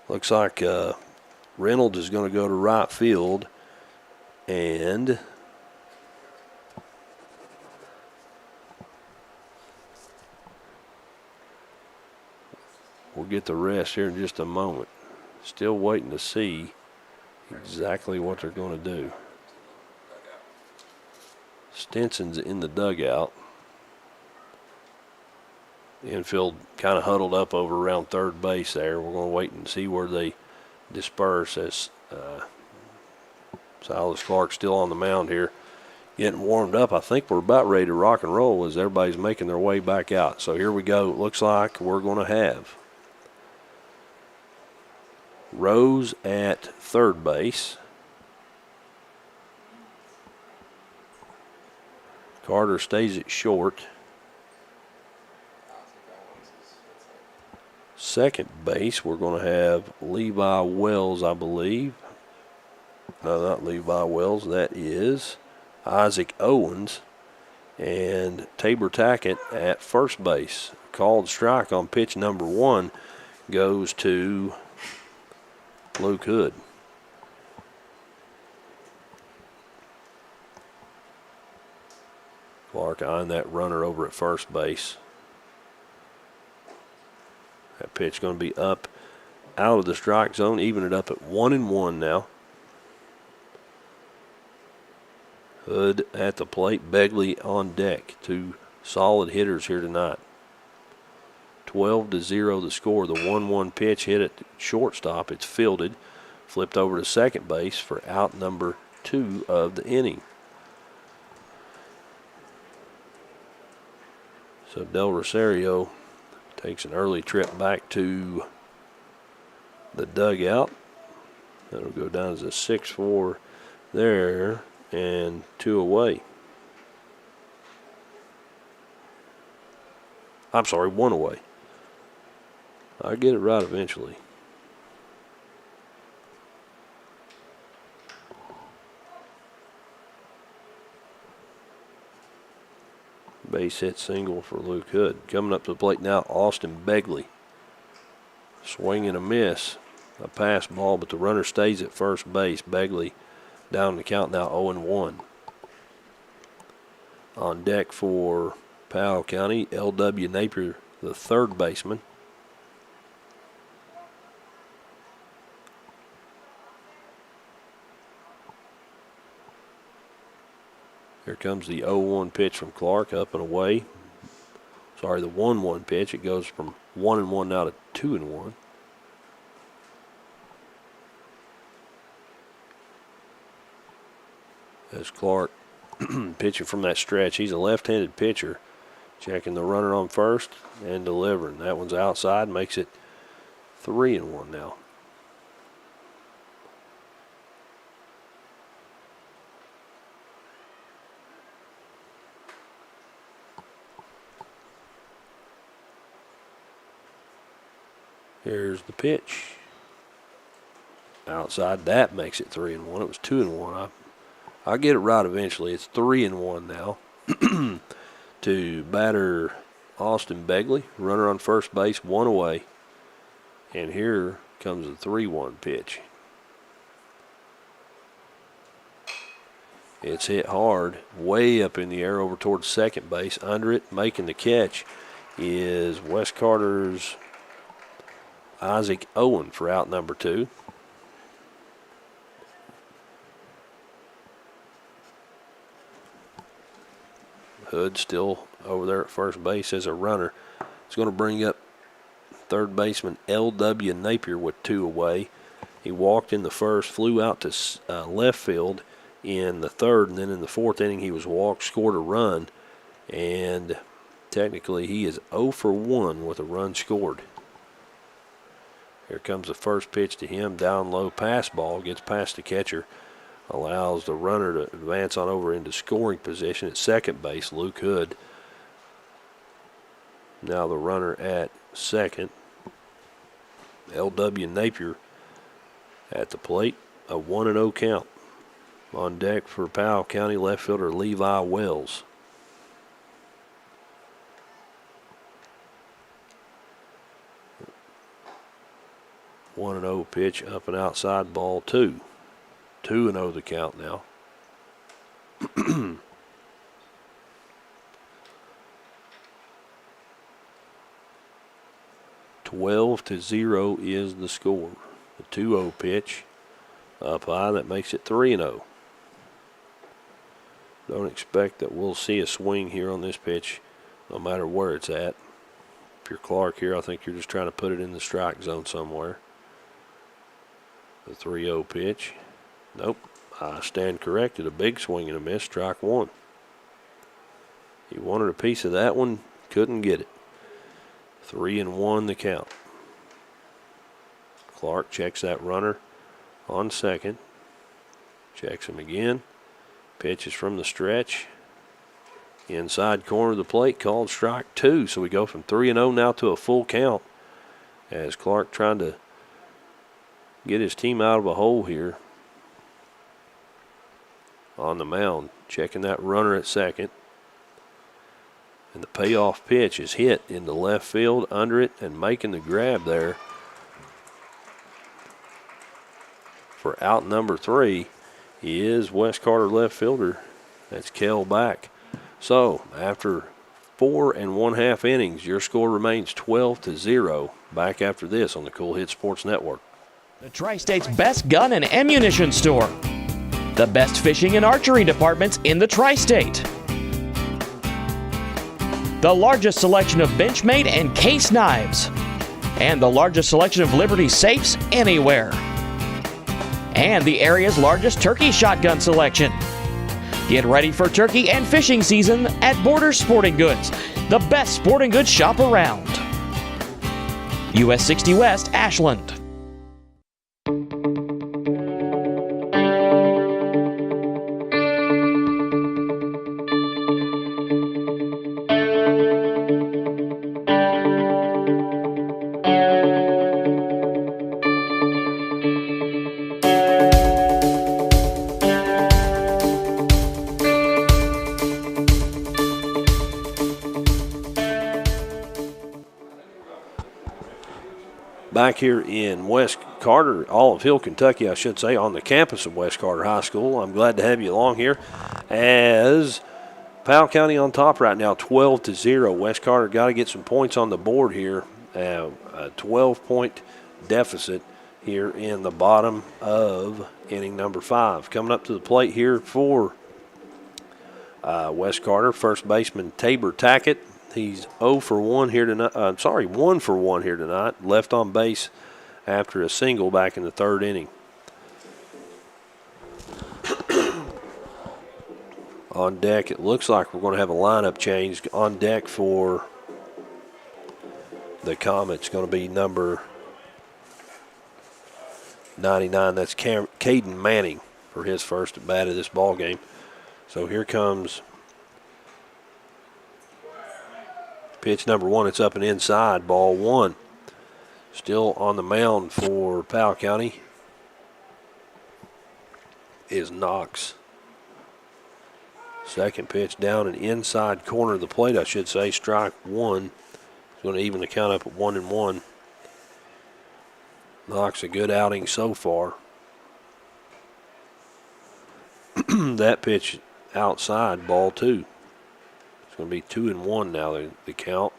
Looks like Reynolds is going to go to right field, and we'll get the rest here in just a moment. Still waiting to see exactly what they're going to do. Stinson's in the dugout. Infield kind of huddled up over around third base there. We're going to wait and see where they disperse as Silas Clark still on the mound here, getting warmed up. I think we're about ready to rock and roll as everybody's making their way back out. So here we go. It looks like we're going to have Rose at third base. Carter stays at short. Second base, we're going to have Levi Wells, I believe. No, not Levi Wells. That is Isaac Owens. And Tabor Tackett at first base. Called strike on pitch number 1 goes to Luke Hood. Clark eyeing that runner over at first base. That pitch going to be up out of the strike zone, even it up at 1-1 now. Hood at the plate, Begley on deck. Two solid hitters here tonight. 12-0 the score. The 1-1 pitch hit at shortstop. It's fielded, flipped over to second base for out number 2 of the inning. So Del Rosario takes an early trip back to the dugout. That'll go down as a 6-4 there, and 2 away. I'm sorry, 1 away. I'll get it right eventually. Base hit single for Luke Hood. Coming up to the plate now, Austin Begley. Swing and a miss. A pass ball, but the runner stays at first base. Begley down the count now 0-1. On deck for Powell County, L.W. Napier, the third baseman. Here comes the 0-1 pitch from Clark, up and away. Sorry, the 1-1 pitch. It goes from 1-1 now to 2-1. As Clark pitching from that stretch, he's a left-handed pitcher. Checking the runner on first and delivering. That one's outside, makes it 3-1 now. Here's the pitch. Outside, that makes it 3-1. It was 2-1. I'll get it right eventually. It's 3-1 now. To batter Austin Begley. Runner on first base, 1 away. And here comes a 3-1 pitch. It's hit hard, way up in the air over towards second base. Under it, making the catch, is West Carter's Isaac Owen for out number 2. Hood still over there at first base as a runner. It's going to bring up third baseman L.W. Napier with 2 away. He walked in the first, flew out to left field in the third, and then in the fourth inning he was walked, scored a run, and technically he is 0 for 1 with a run scored. Here comes the first pitch to him, down low, pass ball, gets past the catcher, allows the runner to advance on over into scoring position at second base, Luke Hood. Now the runner at second, L.W. Napier at the plate, a 1-0 count. On deck for Powell County, left fielder Levi Wells. A 1-0 pitch, up and outside, ball 2. 2-0 the count now. 12-0 is the score. The 2-0 pitch up high, that makes it 3-0. Don't expect that we'll see a swing here on this pitch, no matter where it's at. If you're Clark here, I think you're just trying to put it in the strike zone somewhere. The 3-0 pitch. Nope, I stand corrected. A big swing and a miss, strike 1. He wanted a piece of that one, couldn't get it. 3-1 the count. Clark checks that runner on second. Checks him again. Pitches from the stretch. Inside corner of the plate, called strike 2. So we go from 3-0 now to a full count as Clark trying to get his team out of a hole here. On the mound, checking that runner at second. And the payoff pitch is hit into left field, under it, and making the grab there for out number 3 is West Carter left fielder. That's Kel back. So after 4 1/2 innings. Your score remains 12-0. Back after this on the Cool Hit Sports Network. The Tri-State's best gun and ammunition store. The best fishing and archery departments in the Tri-State. The largest selection of Benchmade and case knives. And the largest selection of Liberty safes anywhere. And the area's largest turkey shotgun selection. Get ready for turkey and fishing season at Border Sporting Goods, the best sporting goods shop around. US 60 West, Ashland. Back here in West Carter, Olive Hill, Kentucky, I should say, on the campus of West Carter High School. I'm glad to have you along here as Powell County on top right now, 12-0. West Carter got to get some points on the board here. A 12-point deficit here in the bottom of inning number 5. Coming up to the plate here for West Carter, first baseman Tabor Tackett. He's 1 for 1 here tonight. Left on base after a single back in the 3rd inning. On deck, it looks like we're going to have a lineup change. On deck for the Comets going to be number 99. That's Caden Manning for his first at bat of this ball game. So here comes pitch number 1. It's up and inside, ball 1. Still on the mound for Powell County is Knox. Second pitch down and inside corner of the plate, I should say, strike 1. It's going to even the count up at 1-1. Knox, a good outing so far. That pitch outside, ball 2. It's going to be 2-1 now, the count.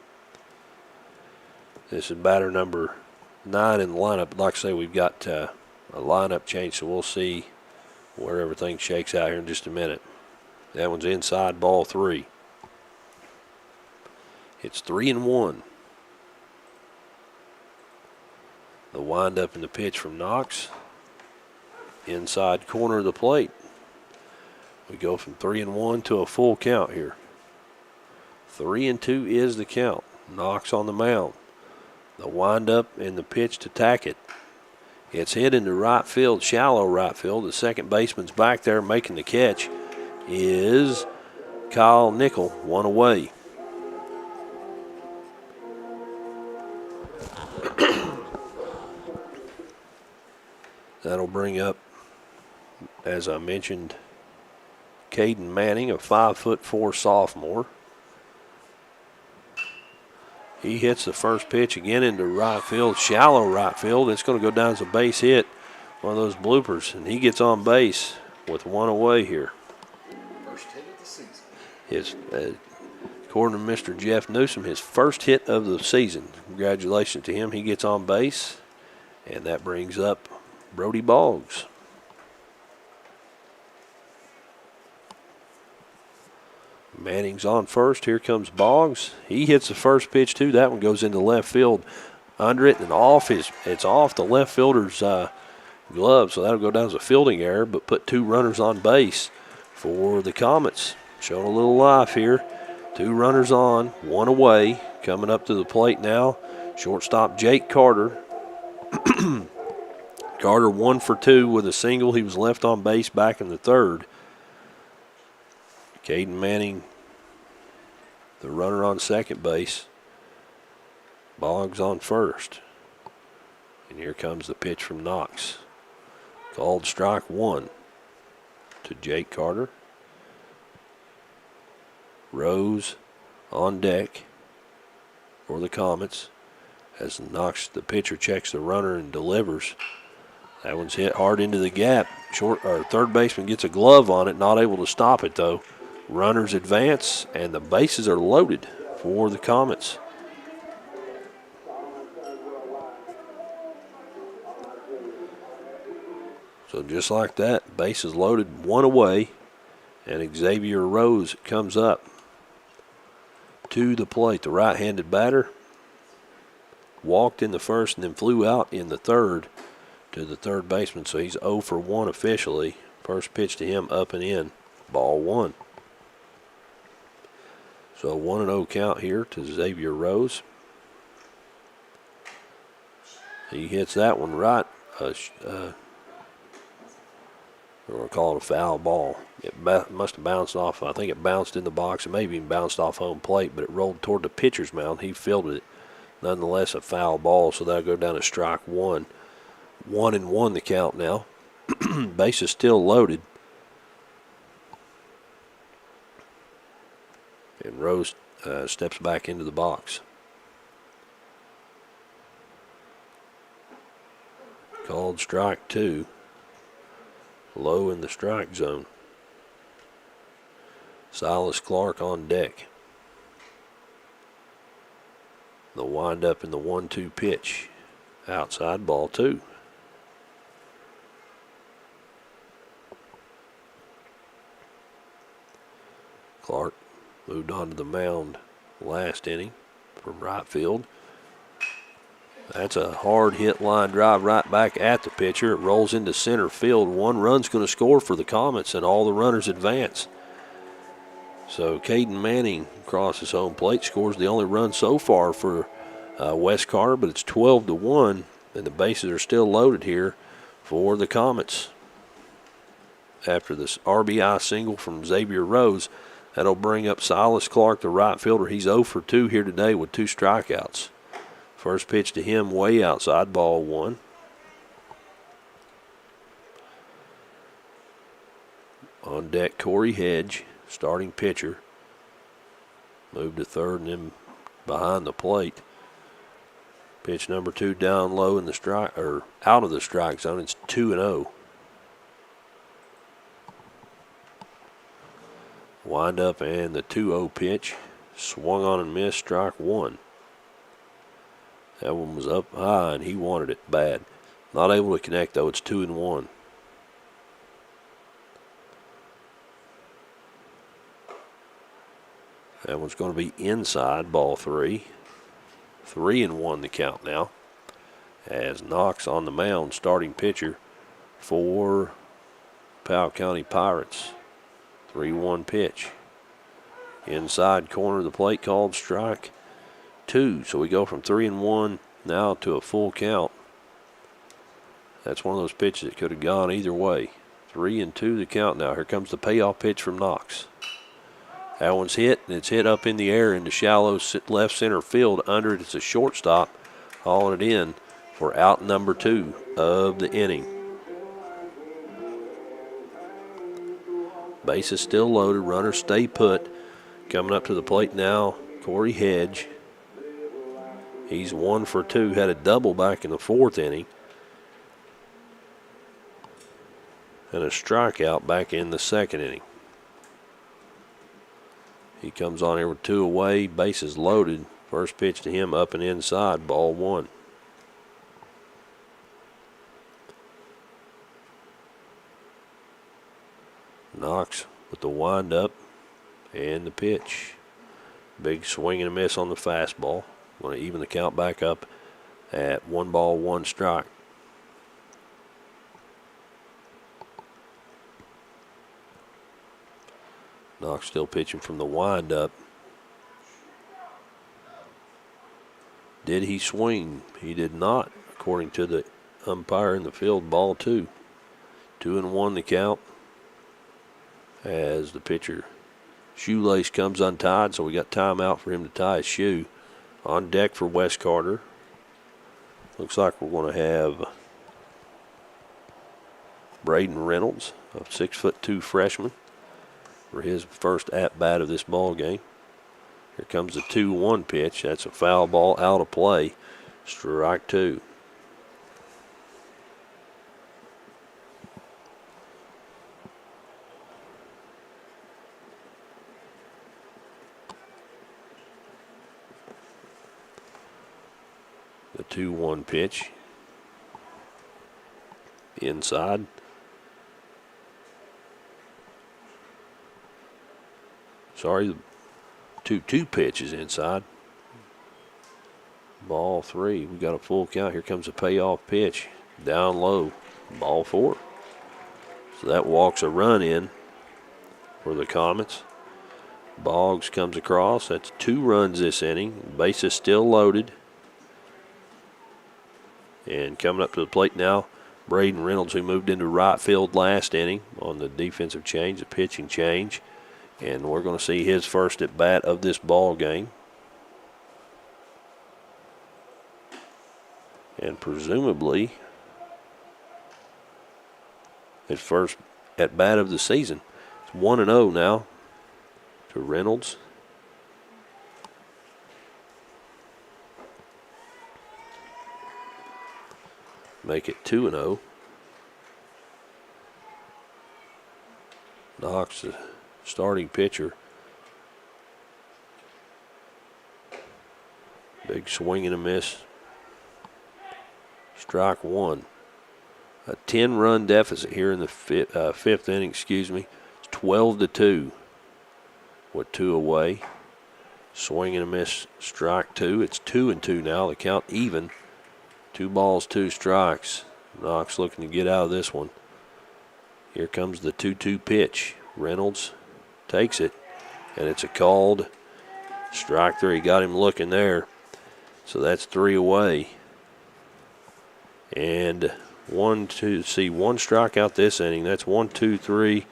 This is batter number 9 in the lineup. Like I say, we've got a lineup change, so we'll see where everything shakes out here in just a minute. That one's inside, ball 3. It's 3-1. The windup in the pitch from Knox. Inside corner of the plate. We go from 3-1 to a full count here. 3-2 is the count. Knox on the mound. The windup and the pitch to Tackett. It's hit into right field, shallow right field. The second baseman's back there making the catch is Kyle Nickel, one away. That'll bring up, as I mentioned, Caden Manning, a 5'4" sophomore. He hits the first pitch again into right field, shallow right field. It's going to go down as a base hit, one of those bloopers, and he gets on base with one away here. First hit of the season. According to Mr. Jeff Newsom, his first hit of the season. Congratulations to him. He gets on base, and that brings up Brody Boggs. Manning's on first. Here comes Boggs. He hits the first pitch too. That one goes into left field under it and off it's off the left fielder's glove, so that'll go down as a fielding error, but put 2 runners on base for the Comets. Showing a little life here. 2 runners on, 1 away. Coming up to the plate now, shortstop Jake Carter. Carter 1 for 2 with a single. He was left on base back in the 3rd. Caden Manning, the runner on second base. Boggs on first. And here comes the pitch from Knox. Called strike 1 to Jake Carter. Rose on deck for the Comets as Knox, the pitcher, checks the runner and delivers. That one's hit hard into the gap. Third baseman gets a glove on it, not able to stop it though. Runners advance, and the bases are loaded for the Comets. So just like that, bases loaded, one away, and Xavier Rose comes up to the plate. The right-handed batter walked in the first and then flew out in the third to the third baseman, so he's 0 for 1 officially. First pitch to him up and in, ball one. So 1-0 count here to Xavier Rose. He hits that one right. We're going to call it a foul ball. It must have bounced off. I think it bounced in the box. It maybe even bounced off home plate, but it rolled toward the pitcher's mound. He fielded it. Nonetheless, a foul ball, so that'll go down to strike one. 1-1 the count now. Base is still loaded. And Rose steps back into the box. Called strike two. Low in the strike zone. Silas Clark on deck. The windup in the 1-2 pitch. Outside, ball two. Clark moved on to the mound last inning from right field. That's a hard hit line drive right back at the pitcher. It rolls into center field. One run's going to score for the Comets, and all the runners advance. So Caden Manning crosses home plate, scores the only run so far for West Carter, but it's 12-1, and the bases are still loaded here for the Comets. After this RBI single from Xavier Rose, that'll bring up Silas Clark, the right fielder. He's 0 for 2 here today with 2 strikeouts. First pitch to him way outside, ball one. On deck, Corey Hedge, starting pitcher. Moved to third and then behind the plate. Pitch number 2 down low in the strike, or out of the strike zone. It's 2-0. Wind up and the 2-0 pitch. Swung on and missed, strike one. That one was up high, and he wanted it bad. Not able to connect, though. It's 2-1. That one's going to be inside, ball three. 3-1 the count now. As Knox on the mound, starting pitcher for Powell County Pirates. 3-1 pitch. Inside corner of the plate, called strike two. So we go from 3-1 now to a full count. That's one of those pitches that could have gone either way. 3-2 the count now. Here comes the payoff pitch from Knox. That one's hit, and it's hit up in the air into shallow left center field. Under it, it's a shortstop hauling it in for out number 2 of the inning. Base is still loaded. Runners stay put. Coming up to the plate now, Corey Hedge. He's 1 for 2. Had a double back in the 4th inning. And a strikeout back in the 2nd inning. He comes on here with 2 away. Bases loaded. First pitch to him up and inside. Ball one. Knox with the windup and the pitch. Big swing and a miss on the fastball. Going to even the count back up at 1 ball, 1 strike. Knox still pitching from the windup. Did he swing? He did not, according to the umpire in the field. Ball two. 2-1 the count. As the pitcher shoelace comes untied, so we got timeout for him to tie his shoe. On deck for West Carter. Looks like we're going to have Braden Reynolds, a 6'2" freshman, for his first at-bat of this ball game. Here comes the 2-1 pitch. That's a foul ball out of play. Strike two. The 2-1 pitch. Inside. Sorry, the 2-2 pitch is inside. Ball 3. We got a full count. Here comes a payoff pitch. Down low. Ball 4. So that walks a run in for the Comets. Boggs comes across. That's 2 runs this inning. Base is still loaded. And coming up to the plate now, Braden Reynolds, who moved into right field last inning on the defensive change, the pitching change. And we're going to see his first at bat of this ball game. And presumably his first at bat of the season. It's 1-0 now to Reynolds. Make it 2-0. Knox, the starting pitcher. Big swing and a miss. Strike 1. A 10-run deficit here in the fifth inning, It's 12-2 with 2 away. Swing and a miss, strike 2. It's 2-2 now. The count even. 2 balls, 2 strikes. Knox looking to get out of this one. Here comes the 2-2 pitch. Reynolds takes it, and it's a called strike 3. Got him looking there. So that's 3 away. And 1, 2, see, 1 strikeout this inning. That's 1, 2, 3,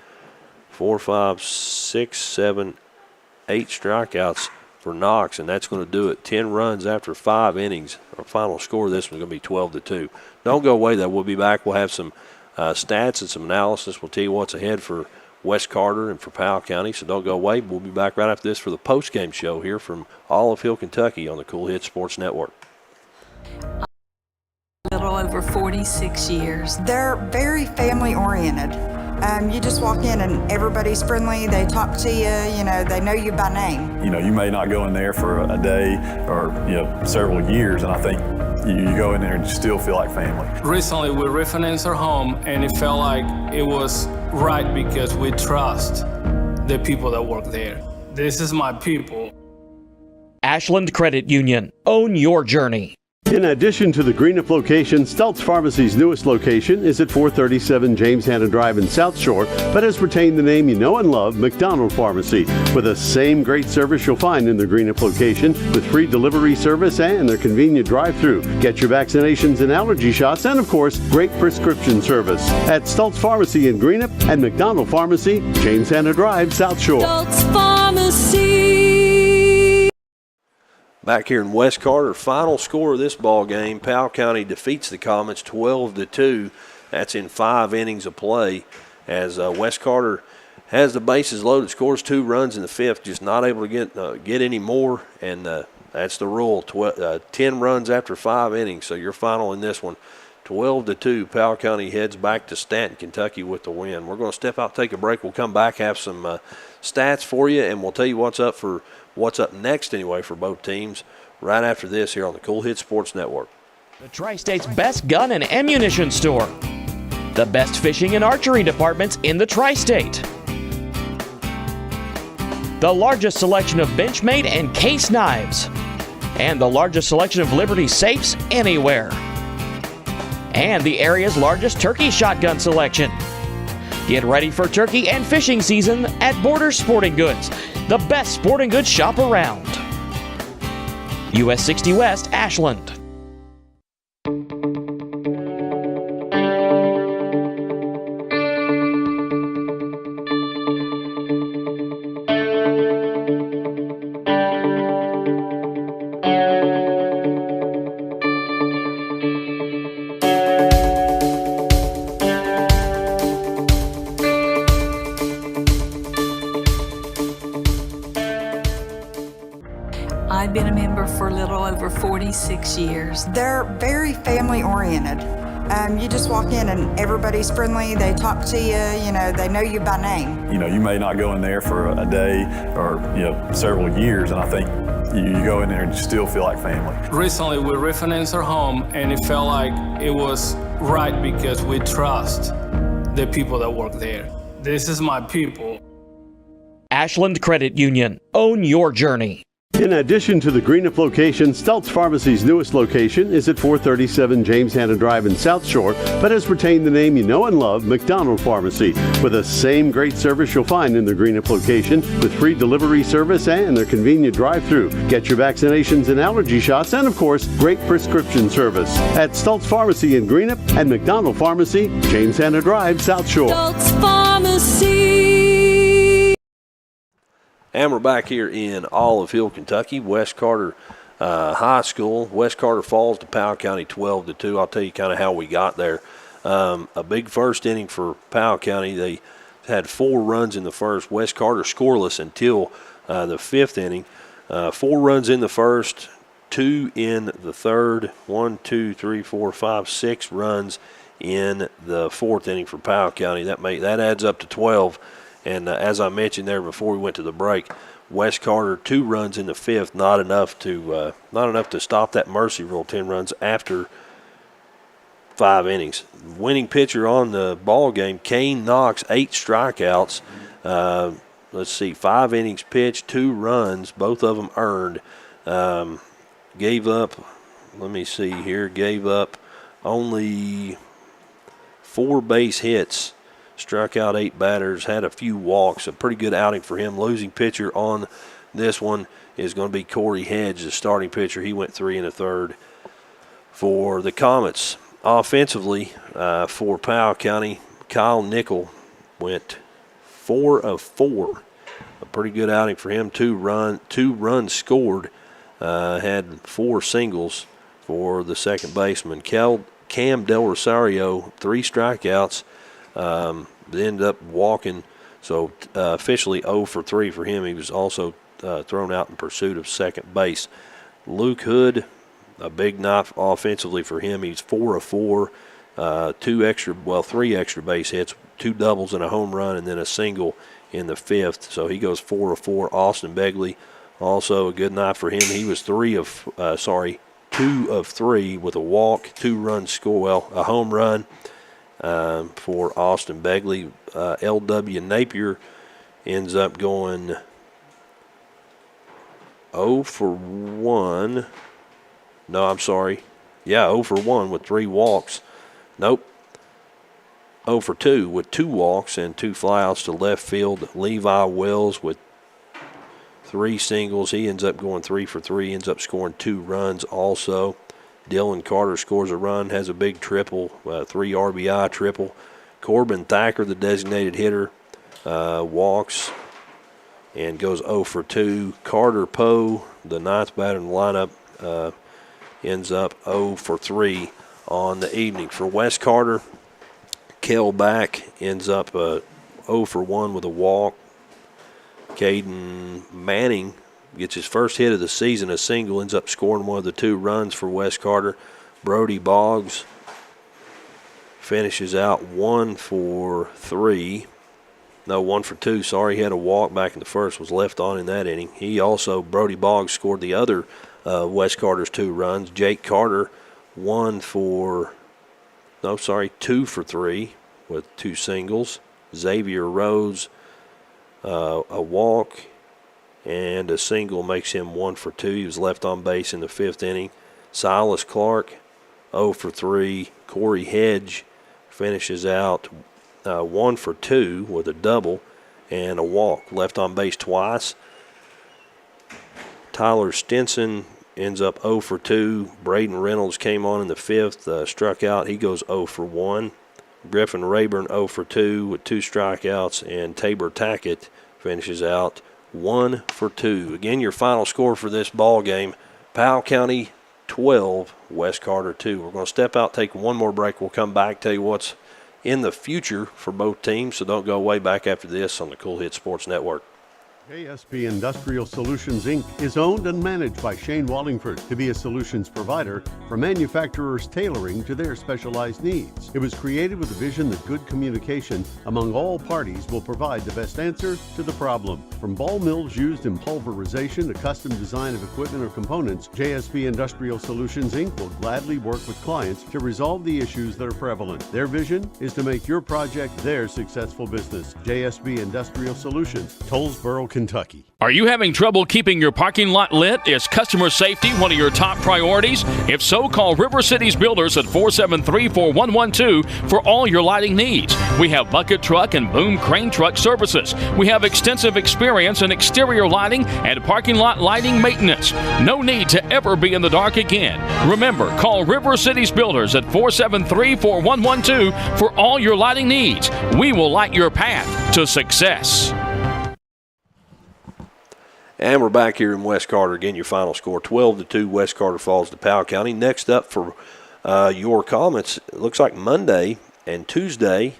4, 5, 6, 7, 8 strikeouts for Knox, and that's going to do it. 10 runs after 5 innings. Our final score of this one's going to be 12-2. Don't go away, though. We'll be back. We'll have some stats and some analysis. We'll tell you what's ahead for West Carter and for Powell County, so don't go away. We'll be back right after this for the post-game show here from Olive Hill, Kentucky on the Cool Hits Sports Network. A little over 46 years. They're very family oriented. You just walk in and everybody's friendly. They talk to you, you know, they know you by name. You know, you may not go in there for a day or, several years, and I think you go in there and you still feel like family. Recently, we refinanced our home, and it felt like it was right because we trust the people that work there. This is my people. Ashland Credit Union. Own your journey. In addition to the Greenup location, Stultz Pharmacy's newest location is at 437 James Hanna Drive in South Shore, but has retained the name you know and love, McDonald Pharmacy, with the same great service you'll find in the Greenup location, with free delivery service and their convenient drive-thru. Get your vaccinations and allergy shots, and of course, great prescription service at Stultz Pharmacy in Greenup and McDonald Pharmacy, James Hanna Drive, South Shore. Stultz Pharmacy. Back here in West Carter, final score of this ball game, Powell County defeats the Comets 12-2. That's in 5 innings of play as West Carter has the bases loaded, scores 2 runs in the 5th, just not able to get any more, and that's the rule, 10 runs after 5 innings. So your final in this one, 12-2. Powell County heads back to Stanton, Kentucky with the win. We're going to step out, take a break. We'll come back, have some stats for you, and we'll tell you what's up next anyway for both teams right after this here on the Cool Hits Sports Network. The Tri-State's best gun and ammunition store. The best fishing and archery departments in the Tri-State. The largest selection of Benchmade and case knives. And the largest selection of Liberty safes anywhere. And the area's largest turkey shotgun selection. Get ready for turkey and fishing season at Border Sporting Goods, the best sporting goods shop around. US 60 West, Ashland. I've been a member for a little over 46 years. They're very family oriented. You just walk in and everybody's friendly. They talk to you, you know, they know you by name. You know, you may not go in there for a day or, several years, and I think you go in there and you still feel like family. Recently, we refinanced our home, and it felt like it was right because we trust the people that work there. This is my people. Ashland Credit Union. Own your journey. In addition to the Greenup location, Stultz Pharmacy's newest location is at 437 James Hanna Drive in South Shore, but has retained the name you know and love, McDonald Pharmacy, with the same great service you'll find in the Greenup location, with free delivery service and their convenient drive-thru. Get your vaccinations and allergy shots, and of course, great prescription service at Stultz Pharmacy in Greenup and McDonald Pharmacy, James Hanna Drive, South Shore. Stultz Pharmacy. And we're back here in Olive Hill, Kentucky, West Carter High School. West Carter falls to Powell County 12-2. I'll tell you kind of how we got there. A big first inning for Powell County. They had 4 runs in the first. West Carter scoreless until the 5th inning. 4 runs in the first, 2 in the third, 6 runs in the 4th inning for Powell County. That adds up to 12. And as I mentioned there before we went to the break, West Carter 2 runs in the 5th, not enough to stop that mercy rule. 10 runs after 5 innings. Winning pitcher on the ball game, Kane Knox, 8 strikeouts. Let's see, 5 innings pitched, 2 runs, both of them earned. Gave up only 4 base hits. Struck out 8 batters, had a few walks. A pretty good outing for him. Losing pitcher on this one is going to be Corey Hedge, the starting pitcher. He went 3 1/3 for the Comets. Offensively, for Powell County, Kyle Nickel went 4 of 4. A pretty good outing for him. 2 runs scored. Had 4 singles for the second baseman. Cam Del Rosario, 3 strikeouts. Ended up walking, so officially 0 for 3 for him. He was also thrown out in pursuit of second base. Luke Hood, a big night offensively for him. He's 4 of 4, 3 extra base hits, 2 doubles and a home run, and then a single in the 5th. So he goes 4 of 4. Austin Begley, also a good night for him. He was 2 of 3 with a walk, 2 runs score, a home run. For Austin Begley. L.W. Napier ends up going 0 for 1. No, I'm sorry. Yeah, 0 for 1 with 3 walks. Nope. 0 for 2 with 2 walks and 2 flyouts to left field. Levi Wells with 3 singles. He ends up going 3 for 3, ends up scoring 2 runs also. Dylan Carter scores a run, has a big triple, 3 RBI triple. Corbin Thacker, the designated hitter, walks and goes 0 for 2. Carter Poe, the 9th batter in the lineup, ends up 0 for 3 on the evening. For West Carter, Kel Back ends up 0 for 1 with a walk. Caden Manning gets his first hit of the season, a single, ends up scoring one of the 2 runs for West Carter. Brody Boggs finishes out 1 for 2, sorry. He had a walk back in the first, was left on in that inning. Brody Boggs scored the other West Carter's 2 runs. Jake Carter 2 for 3 with 2 singles. Xavier Rhodes, a walk and a single makes him 1 for 2. He was left on base in the 5th inning. Silas Clark, 0 for 3. Corey Hedge finishes out 1 for 2 with a double and a walk. Left on base twice. Tyler Stinson ends up 0 for 2. Braden Reynolds came on in the 5th, struck out. He goes 0 for 1. Griffin Rayburn 0 for 2 with 2 strikeouts. And Tabor Tackett finishes out 1 for 2. Again, your final score for this ball game, Powell County 12, West Carter 2. We're going to step out, take one more break. We'll come back, tell you what's in the future for both teams, so don't go way back after this on the Cool Hit Sports Network. JSP Industrial Solutions, Inc. is owned and managed by Shane Wallingford to be a solutions provider for manufacturers tailoring to their specialized needs. It was created with a vision that good communication among all parties will provide the best answer to the problem. From ball mills used in pulverization to custom design of equipment or components, JSP Industrial Solutions, Inc. will gladly work with clients to resolve the issues that are prevalent. Their vision is to make your project their successful business. JSP Industrial Solutions, Tollsboro, Kentucky. Are you having trouble keeping your parking lot lit? Is customer safety one of your top priorities? If so, call River Cities Builders at 473-4112 for all your lighting needs. We have bucket truck and boom crane truck services. We have extensive experience in exterior lighting and parking lot lighting maintenance. No need to ever be in the dark again. Remember, call River Cities Builders at 473-4112 for all your lighting needs. We will light your path to success. And we're back here in West Carter. Again, your final score, 12-2, West Carter falls to Powell County. Next up for your comments, it looks like Monday and Tuesday,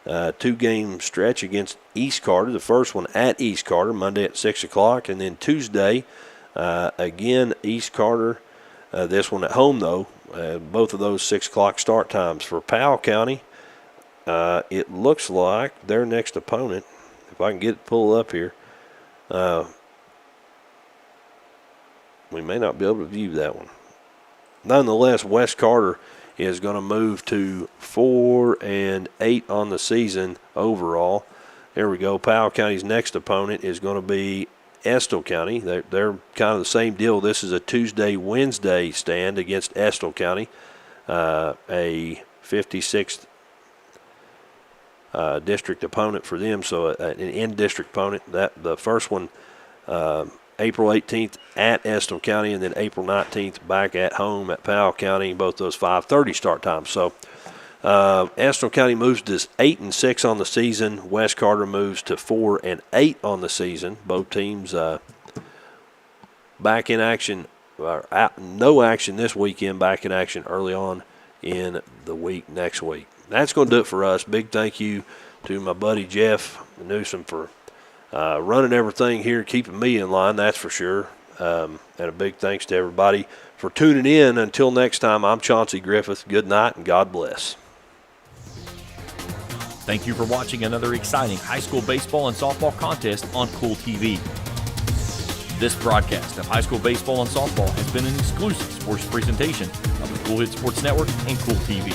two-game stretch against East Carter. The first one at East Carter, Monday at 6 o'clock. And then Tuesday, again, East Carter. This one at home, though. Both of those 6 o'clock start times. For Powell County, it looks like their next opponent, if I can get it pulled up here, we may not be able to view that one. Nonetheless, West Carter is going to move to 4-8 on the season overall. There we go. Powell County's next opponent is going to be Estill County. They're kind of the same deal. This is a Tuesday-Wednesday stand against Estill County, a 56th district opponent for them, so an in-district opponent. The first one, April 18th at Estill County, and then April 19th back at home at Powell County. Both those 5:30 start times. So Estill County moves to 8-6 on the season. West Carter moves to 4-8 on the season. Both teams back in action. No action this weekend. Back in action early on in the week next week. That's going to do it for us. Big thank you to my buddy Jeff Newsom for running everything here, keeping me in line, that's for sure. And a big thanks to everybody for tuning in. Until next time, I'm Chauncey Griffith. Good night and God bless. Thank you for watching another exciting high school baseball and softball contest on Cool TV. This broadcast of high school baseball and softball has been an exclusive sports presentation of the Cool Hit Sports Network and Cool TV.